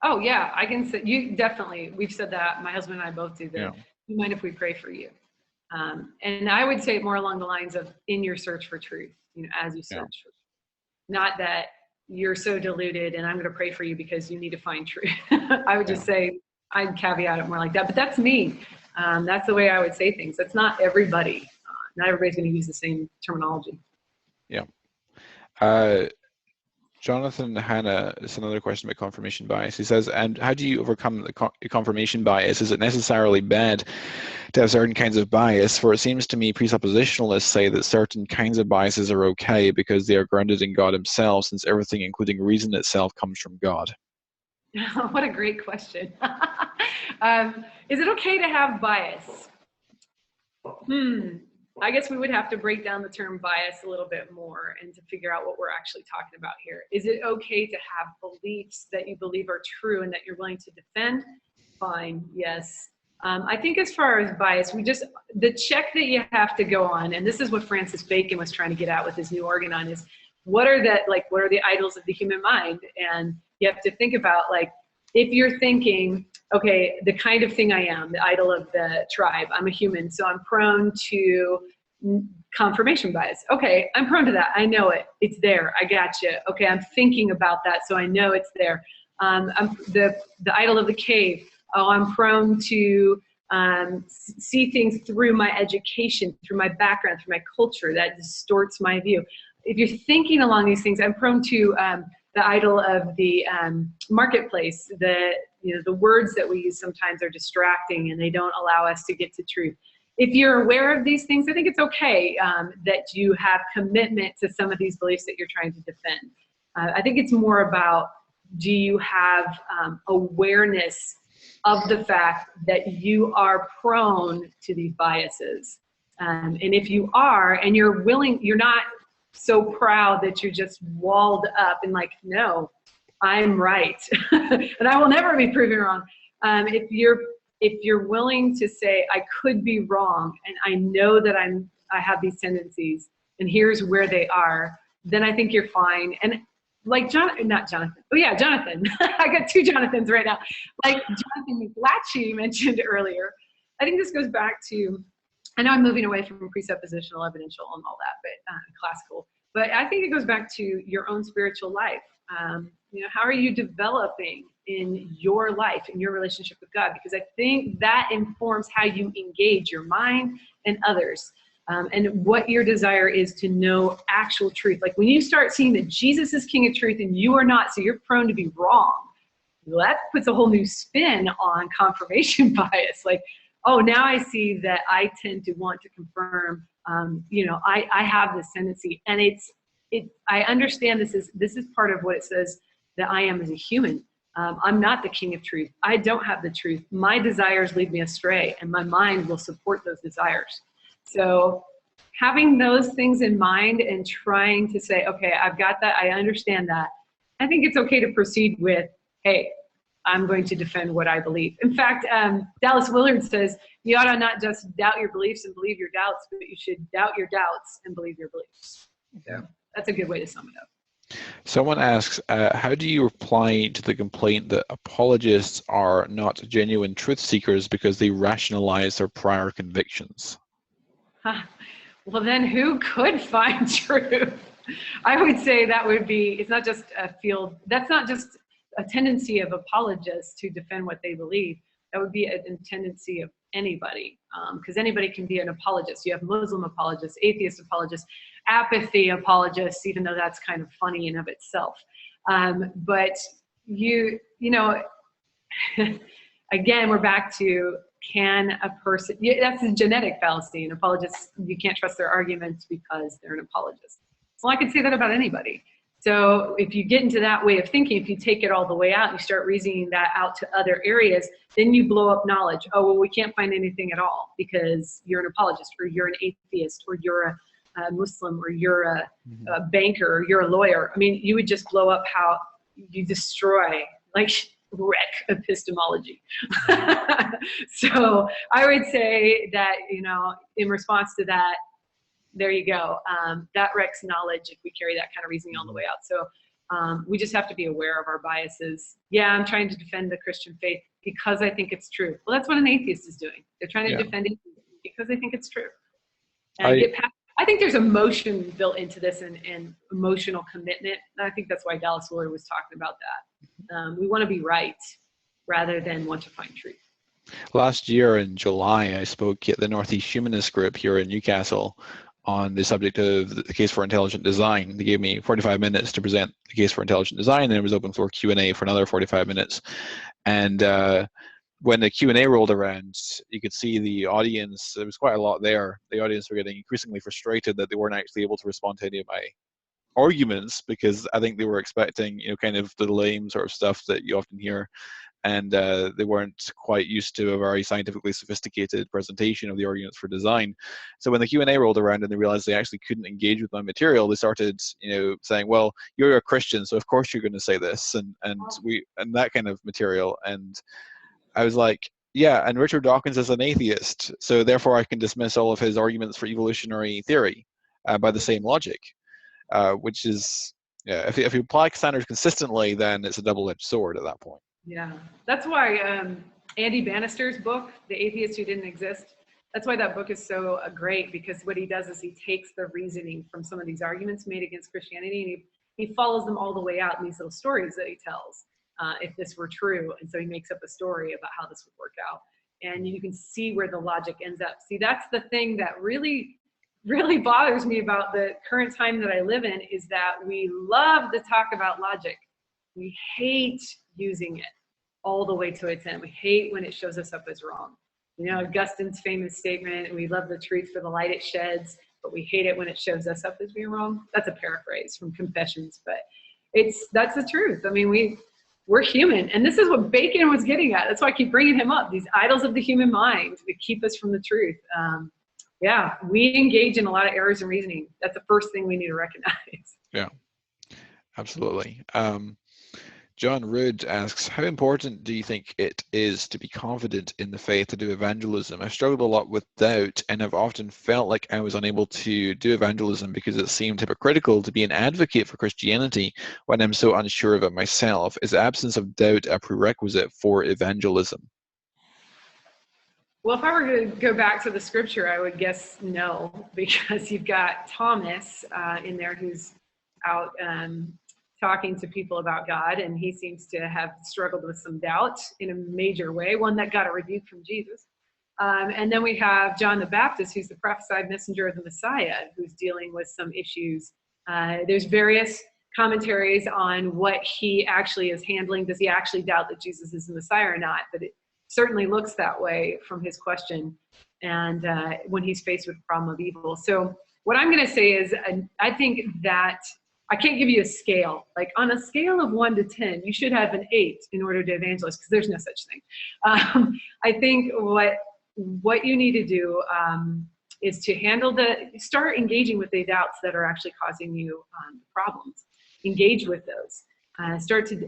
Oh yeah, I can say, you definitely, we've said that, my husband and I both do that. Yeah. Do you mind if we pray for you? And I would say it more along the lines of in your search for truth, as you search for truth. Not that you're so deluded and I'm going to pray for you because you need to find truth. I would just say, I'd caveat it more like that, but that's me. That's the way I would say things. That's not everybody. Not everybody's going to use the same terminology. Yeah. Jonathan Hanna, is another question about confirmation bias. He says, and how do you overcome the confirmation bias? Is it necessarily bad to have certain kinds of bias? For it seems to me presuppositionalists say that certain kinds of biases are okay because they are grounded in God himself, since everything, including reason itself, comes from God. What a great question. Is it okay to have bias? I guess we would have to break down the term bias a little bit more and to figure out what we're actually talking about here. Is it okay to have beliefs that you believe are true and that you're willing to defend? Fine, yes. I think as far as bias, the check that you have to go on, and this is what Francis Bacon was trying to get at with his new organon, is what are the idols of the human mind? And you have to think about, if you're thinking, okay, the kind of thing I am, the idol of the tribe, I'm a human, so I'm prone to confirmation bias. Okay, I'm prone to that. I know it. It's there. I gotcha. Okay, I'm thinking about that, so I know it's there. I'm the idol of the cave. Oh, I'm prone to see things through my education, through my background, through my culture. That distorts my view. If you're thinking along these things, I'm prone to the idol of the marketplace. The words that we use sometimes are distracting and they don't allow us to get to truth. If you're aware of these things, I think it's okay that you have commitment to some of these beliefs that you're trying to defend. I think it's more about, do you have awareness of the fact that you are prone to these biases? And if you are, and you're willing, you're not so proud that you're just walled up and no, I'm right. And I will never be proven wrong. If you're willing to say, I could be wrong, and I know that I have these tendencies, and here's where they are, then I think you're fine. And Jonathan. I got two Jonathans right now. Like Jonathan McLatchy mentioned earlier. I think this goes back to, I know I'm moving away from presuppositional, evidential, and all that, but classical. But I think it goes back to your own spiritual life. How are you developing in your life, in your relationship with God? Because I think that informs how you engage your mind and others, and what your desire is to know actual truth. Like when you start seeing that Jesus is King of truth and you are not, so you're prone to be wrong, that puts a whole new spin on confirmation bias. Oh, now I see that I tend to want to confirm, I have this tendency, and I understand this is part of what it says that I am as a human. I'm not the king of truth. I don't have the truth. My desires lead me astray, and my mind will support those desires. So having those things in mind and trying to say, okay, I've got that, I understand that. I think it's okay to proceed with, hey, I'm going to defend what I believe. In fact, Dallas Willard says, you ought to not just doubt your beliefs and believe your doubts, but you should doubt your doubts and believe your beliefs. So that's a good way to sum it up. Someone asks, how do you reply to the complaint that apologists are not genuine truth seekers because they rationalize their prior convictions? Well, then who could find truth? I would say that would be, it's not just a field, that's not just a tendency of apologists to defend what they believe. That would be a tendency of anybody, because anybody can be an apologist. You have Muslim apologists, atheist apologists, apathy apologists, even though that's kind of funny in of itself. But you know, again, we're back to, can a person, that's a genetic fallacy. And apologists, you can't trust their arguments because they're an apologist. Well, I could say that about anybody. So if you get into that way of thinking, if you take it all the way out and you start reasoning that out to other areas, then you blow up knowledge. Oh, well, we can't find anything at all because you're an apologist, or you're an atheist, or you're a Muslim, or you're a banker, or you're a lawyer. I mean, you would just blow up how you destroy, like, wreck epistemology. So I would say that, you know, in response to that, there you go. That wrecks knowledge if we carry that kind of reasoning all the way out. So we just have to be aware of our biases. Yeah, I'm trying to defend the Christian faith because I think it's true. Well, that's what an atheist is doing. They're trying to defend it because they think it's true. And I think there's emotion built into this, and emotional commitment. And I think that's why Dallas Willard was talking about that. We want to be right rather than want to find truth. Last year in July, I spoke at the Northeast Humanist Group here in Newcastle on the subject of the case for intelligent design. They gave me 45 minutes to present the case for intelligent design, and it was open floor Q&A for another 45 minutes. And when the Q&A rolled around, you could see the audience, there was quite a lot there. The audience were getting increasingly frustrated that they weren't actually able to respond to any of my arguments, because I think they were expecting, you know, kind of the lame sort of stuff that you often hear. And they weren't quite used to a very scientifically sophisticated presentation of the arguments for design. So when the Q&A rolled around and they realized they actually couldn't engage with my material, they started, you know, saying, well, you're a Christian, so of course you're going to say this, and that kind of material. And I was like, yeah, and Richard Dawkins is an atheist, so therefore I can dismiss all of his arguments for evolutionary theory by the same logic, which is, yeah, if you apply standards consistently, then it's a double-edged sword at that point. Yeah, that's why Andy Bannister's book, The Atheist Who Didn't Exist, that's why that book is so great, because what he does is he takes the reasoning from some of these arguments made against Christianity, and he follows them all the way out in these little stories that he tells, if this were true. And so he makes up a story about how this would work out. And you can see where the logic ends up. See, that's the thing that really, really bothers me about the current time that I live in, is that we love to talk about logic. We hate using it all the way to its end. We hate when it shows us up as wrong. You know, Augustine's famous statement, we love the truth for the light it sheds, but we hate it when it shows us up as being wrong. That's a paraphrase from Confessions, but that's the truth. I mean, we're human, and this is what Bacon was getting at. That's why I keep bringing him up. These idols of the human mind that keep us from the truth. Yeah, we engage in a lot of errors in reasoning. That's the first thing we need to recognize. Yeah, absolutely. John Rood asks, how important do you think it is to be confident in the faith to do evangelism? I've struggled a lot with doubt, and I've often felt like I was unable to do evangelism because it seemed hypocritical to be an advocate for Christianity when I'm so unsure of it myself. Is the absence of doubt a prerequisite for evangelism? Well, if I were to go back to the scripture, I would guess no, because you've got Thomas in there who's out talking to people about God, and he seems to have struggled with some doubt in a major way, one that got a rebuke from Jesus. And then we have John the Baptist, who's the prophesied messenger of the Messiah, who's dealing with some issues. There's various commentaries on what he actually is handling. Does he actually doubt that Jesus is the Messiah or not? But it certainly looks that way from his question, and when he's faced with the problem of evil. So what I'm going to say is, I think that I can't give you a scale. Like on a scale of 1 to 10, you should have an 8 in order to evangelize, because there's no such thing. I think what you need to do is to start engaging with the doubts that are actually causing you problems. Engage with those. Start to,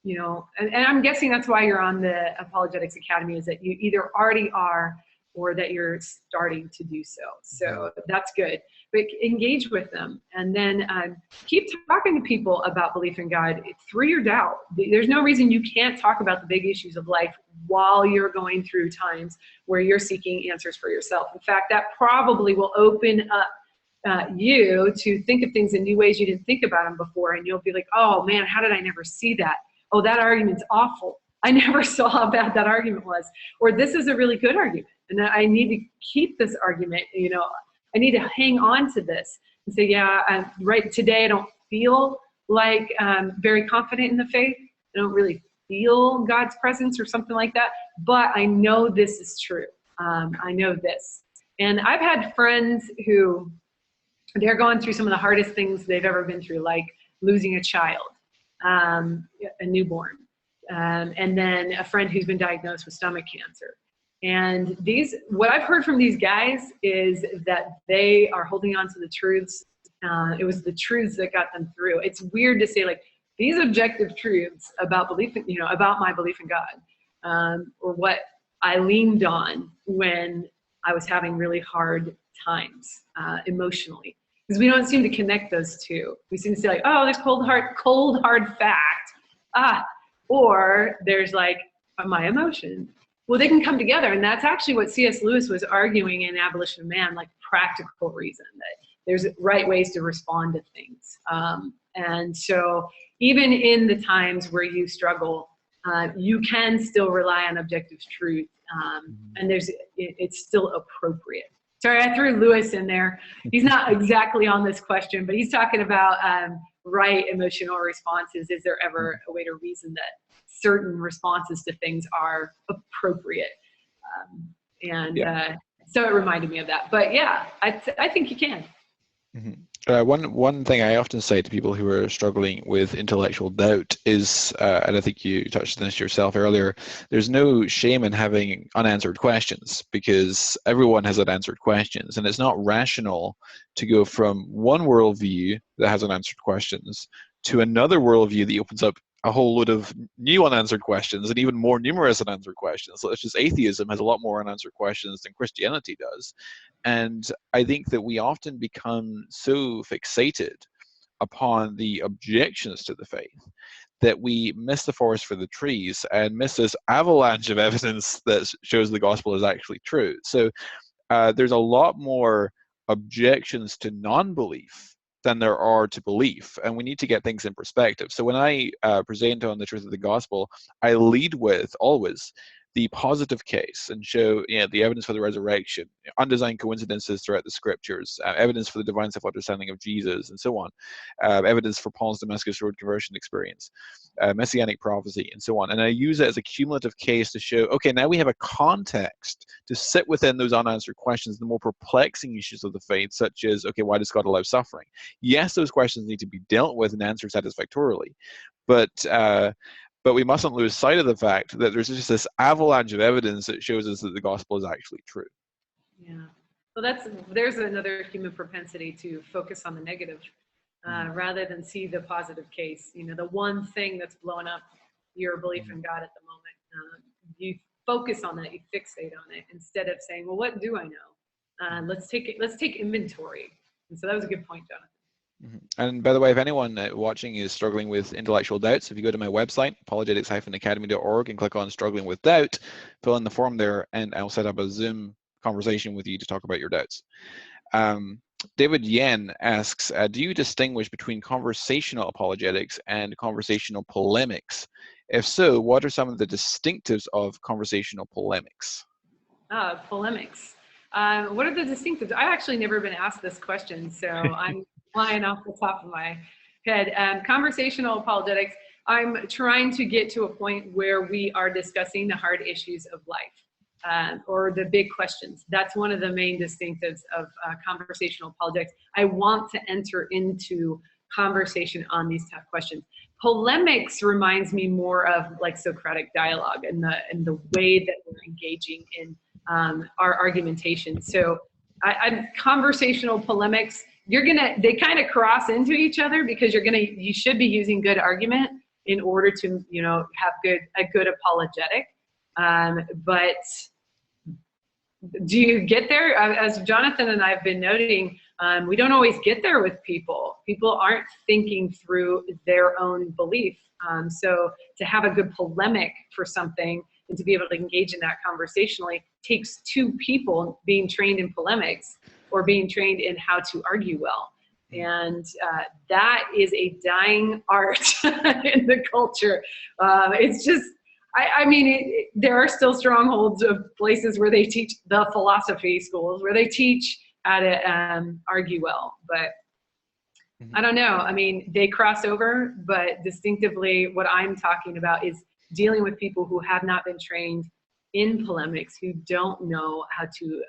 you know, and I'm guessing that's why you're on the Apologetics Academy, is that you either already are or that you're starting to do so. So that's good. But engage with them, and then keep talking to people about belief in God through your doubt. There's no reason you can't talk about the big issues of life while you're going through times where you're seeking answers for yourself. In fact, that probably will open up you to think of things in new ways you didn't think about them before, and you'll be like, oh man, how did I never see that? oh, that argument's awful. I never saw how bad that argument was. Or this is a really good argument, and I need to keep this argument, you know, I need to hang on to this and say, yeah, right today I don't feel like very confident in the faith. I don't really feel God's presence or something like that, but I know this is true. I know this. And I've had friends who, they're going through some of the hardest things they've ever been through, like losing a child, a newborn, and then a friend who's been diagnosed with stomach cancer. And what I've heard from these guys is that they are holding on to the truths. It was the truths that got them through. It's weird to say, like, these objective truths about belief, you know, about my belief in God, or what I leaned on when I was having really hard times emotionally. Because we don't seem to connect those two. We seem to say, like, oh, there's cold hard fact. Or there's like my emotion. Well, they can come together, and that's actually what C.S. Lewis was arguing in Abolition of Man, like practical reason, that there's right ways to respond to things. And so even in the times where you struggle, you can still rely on objective truth, and it's still appropriate. Sorry, I threw Lewis in there. He's not exactly on this question, but he's talking about right emotional responses. Is there ever a way to reason that certain responses to things are appropriate? So it reminded me of that. But yeah, I think you can. One thing I often say to people who are struggling with intellectual doubt is, and I think you touched on this yourself earlier, there's no shame in having unanswered questions, because everyone has unanswered questions, and it's not rational to go from one worldview that has unanswered questions to another worldview that opens up a whole load of new unanswered questions and even more numerous unanswered questions. So it's just atheism has a lot more unanswered questions than Christianity does. And I think that we often become so fixated upon the objections to the faith that we miss the forest for the trees and miss this avalanche of evidence that shows the gospel is actually true. So there's a lot more objections to non-belief than there are to belief, and we need to get things in perspective. So when I present on the truth of the gospel, I lead with always the positive case and show, you know, the evidence for the resurrection, undesigned coincidences throughout the scriptures, evidence for the divine self-understanding of Jesus, and so on, evidence for Paul's Damascus Road conversion experience, messianic prophecy, and so on. And I use it as a cumulative case to show, okay, now we have a context to sit within those unanswered questions, the more perplexing issues of the faith, such as, okay, why does God allow suffering? Yes, those questions need to be dealt with and answered satisfactorily, but we mustn't lose sight of the fact that there's just this avalanche of evidence that shows us that the gospel is actually true. Yeah. Well, there's another human propensity to focus on the negative rather than see the positive case. You know, the one thing that's blowing up your belief in God at the moment. You focus on that, you fixate on it, instead of saying, well, what do I know? Let's take inventory. And so that was a good point, Jonathan. And by the way, if anyone watching is struggling with intellectual doubts, if you go to my website, apologetics-academy.org, and click on Struggling with Doubt, fill in the form there, and I'll set up a Zoom conversation with you to talk about your doubts. David Yen asks, do you distinguish between conversational apologetics and conversational polemics? If so, what are some of the distinctives of conversational polemics? Polemics. What are the distinctives? I've actually never been asked this question, so I'm flying off the top of my head. Conversational apologetics, I'm trying to get to a point where we are discussing the hard issues of life, or the big questions. That's one of the main distinctives of conversational apologetics. I want to enter into conversation on these tough questions. Polemics reminds me more of like Socratic dialogue and the way that we're engaging in our argumentation. So conversational polemics, they kind of cross into each other, because you should be using good argument in order to, you know, have a good apologetic. But do you get there? As Jonathan and I have been noting, we don't always get there with people. People aren't thinking through their own belief. So to have a good polemic for something and to be able to engage in that conversationally takes two people being trained in polemics or being trained in how to argue well. And that is a dying art in the culture. It's just, I mean, there are still strongholds of places where they teach the philosophy schools, where they teach how to argue well. But I don't know. I mean, they cross over, but distinctively what I'm talking about is dealing with people who have not been trained in polemics, who don't know how to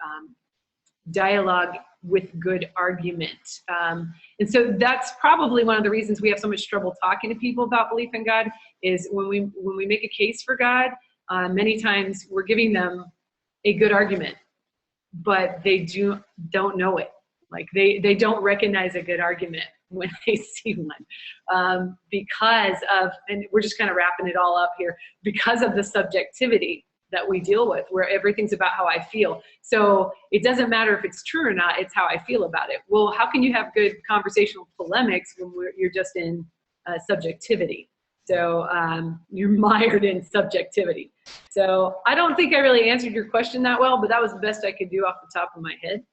dialogue with good argument. And so that's probably one of the reasons we have so much trouble talking to people about belief in God, is when we make a case for God, many times we're giving them a good argument, but they don't know it. Like they don't recognize a good argument when they see one, because of, and we're just kind of wrapping it all up here, because of the subjectivity that we deal with, where everything's about how I feel. So it doesn't matter if it's true or not, it's how I feel about it. Well, how can you have good conversational polemics when you're just in subjectivity? So you're mired in subjectivity. So I don't think I really answered your question that well, but that was the best I could do off the top of my head.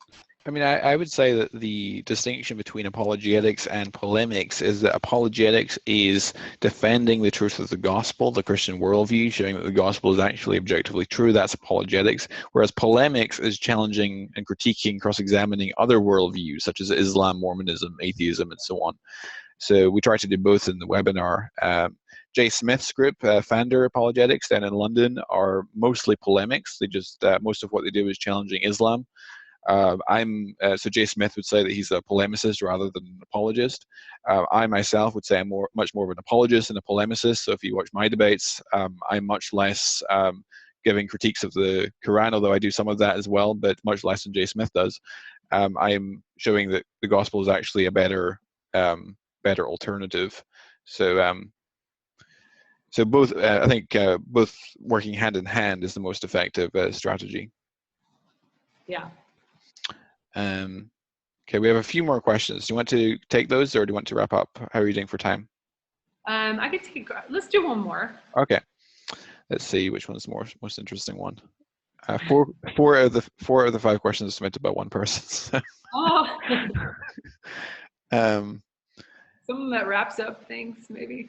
I mean, I would say that the distinction between apologetics and polemics is that apologetics is defending the truth of the gospel, the Christian worldview, showing that the gospel is actually objectively true. That's apologetics. Whereas polemics is challenging and critiquing, cross-examining other worldviews, such as Islam, Mormonism, atheism, and so on. So we try to do both in the webinar. Jay Smith's group, Fander Apologetics, down in London, are mostly polemics. They just, most of what they do is challenging Islam. So Jay Smith would say that he's a polemicist rather than an apologist. I myself would say I'm much more of an apologist than a polemicist. So if you watch my debates, I'm much less giving critiques of the Quran, although I do some of that as well, but much less than Jay Smith does. I'm showing that the gospel is actually a better alternative. So so both, I think both working hand in hand is the most effective strategy. Yeah. Okay, we have a few more questions. Do you want to take those, or do you want to wrap up? How are you doing for time? I could take. Let's do one more. Okay. Let's see which one's the most interesting one. Four of the 5 questions submitted by one person. Oh. Something that wraps up things, maybe.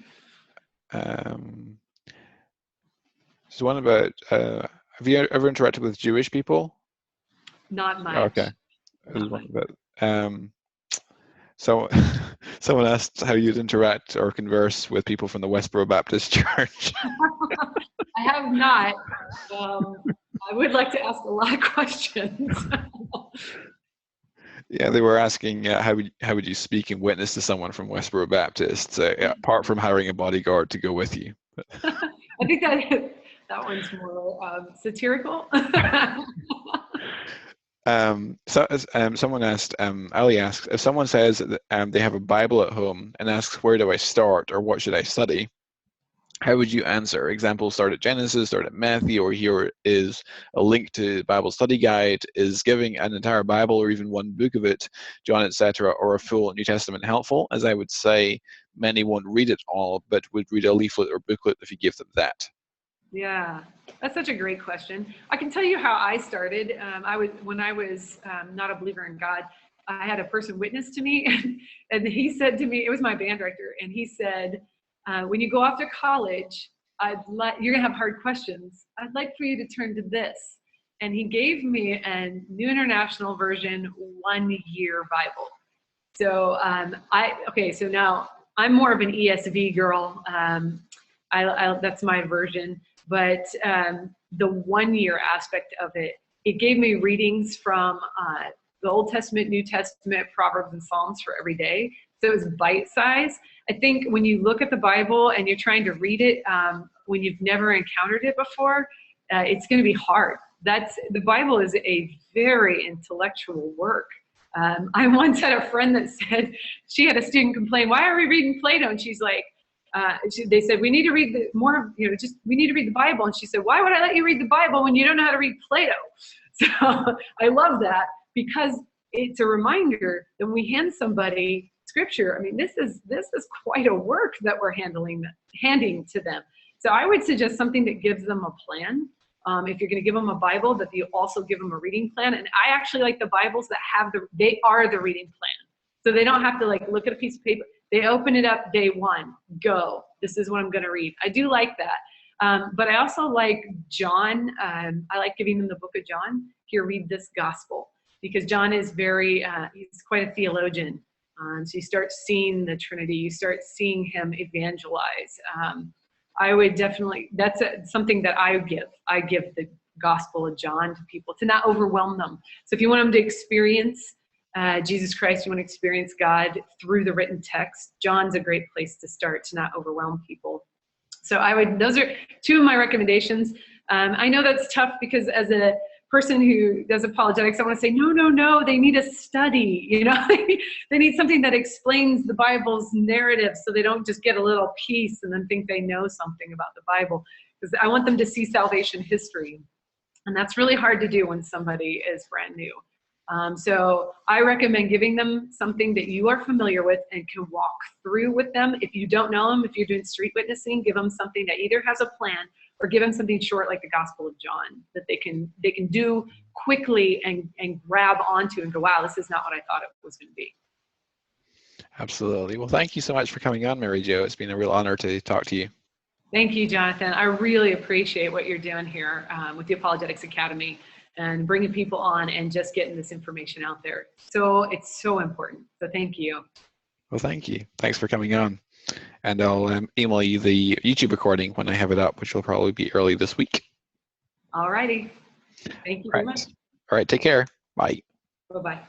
So one about, have you ever interacted with Jewish people? Not much. Okay. There's one about, so someone asked how you'd interact or converse with people from the Westboro Baptist Church. I have not. I would like to ask a lot of questions. Yeah, they were asking how would you speak and witness to someone from Westboro Baptist, apart from hiring a bodyguard to go with you. I think that one's more satirical. Someone asked, Ali asks, if someone says that they have a Bible at home and asks, where do I start or what should I study? How would you answer? Example, start at Genesis, start at Matthew, or here is a link to the Bible study guide. Is giving an entire Bible or even one book of it, John, etc., or a full New Testament helpful? As I would say, many won't read it all, but would read a leaflet or booklet if you give them that. Yeah, that's such a great question. I can tell you how I started. When I was not a believer in God, I had a person witness to me, and he said to me, it was my band director, and he said, when you go off to college, you're gonna have hard questions. I'd like for you to turn to this. And he gave me a New International Version 1-year Bible. So so now I'm more of an ESV girl. That's my version. But the 1-year aspect of it, it gave me readings from the Old Testament, New Testament, Proverbs, and Psalms for every day. So it was bite-sized. I think when you look at the Bible and you're trying to read it when you've never encountered it before, it's going to be hard. The Bible is a very intellectual work. I once had a friend that said, she had a student complain, why are we reading Plato? And she's like, they said, we need to read we need to read the Bible. And she said, why would I let you read the Bible when you don't know how to read Plato? So I love that, because it's a reminder that when we hand somebody scripture, I mean, this is quite a work that we're handing to them. So I would suggest something that gives them a plan. If you're going to give them a Bible, that you also give them a reading plan. And I actually like the Bibles that they are the reading plan. So they don't have to like look at a piece of paper. They open it up day one, go. This is what I'm going to read. I do like that. But I also like John. I like giving them the book of John. Here, read this gospel. Because John is he's quite a theologian. So you start seeing the Trinity. You start seeing him evangelize. I would definitely, that's something that I give. I give the Gospel of John to people to not overwhelm them. So if you want them to experience Jesus Christ, you want to experience God through the written text, John's a great place to start to not overwhelm people. So those are two of my recommendations. I know that's tough because as a person who does apologetics, I want to say, no, they need a study, you know, they need something that explains the Bible's narrative so they don't just get a little piece and then think they know something about the Bible. Because I want them to see salvation history. And that's really hard to do when somebody is brand new. So I recommend giving them something that you are familiar with and can walk through with them. If you don't know them, if you're doing street witnessing, give them something that either has a plan or give them something short like the Gospel of John that they can do quickly and grab onto and go, wow, this is not what I thought it was going to be. Absolutely. Well, thank you so much for coming on, Mary Jo. It's been a real honor to talk to you. Thank you, Jonathan. I really appreciate what you're doing here with the Apologetics Academy and bringing people on and just getting this information out there. So it's so important. So thank you. Well, thank you. Thanks for coming on. And I'll email you the YouTube recording when I have it up, which will probably be early this week. All righty. Thank you very much. All right. Take care. Bye. Bye-bye.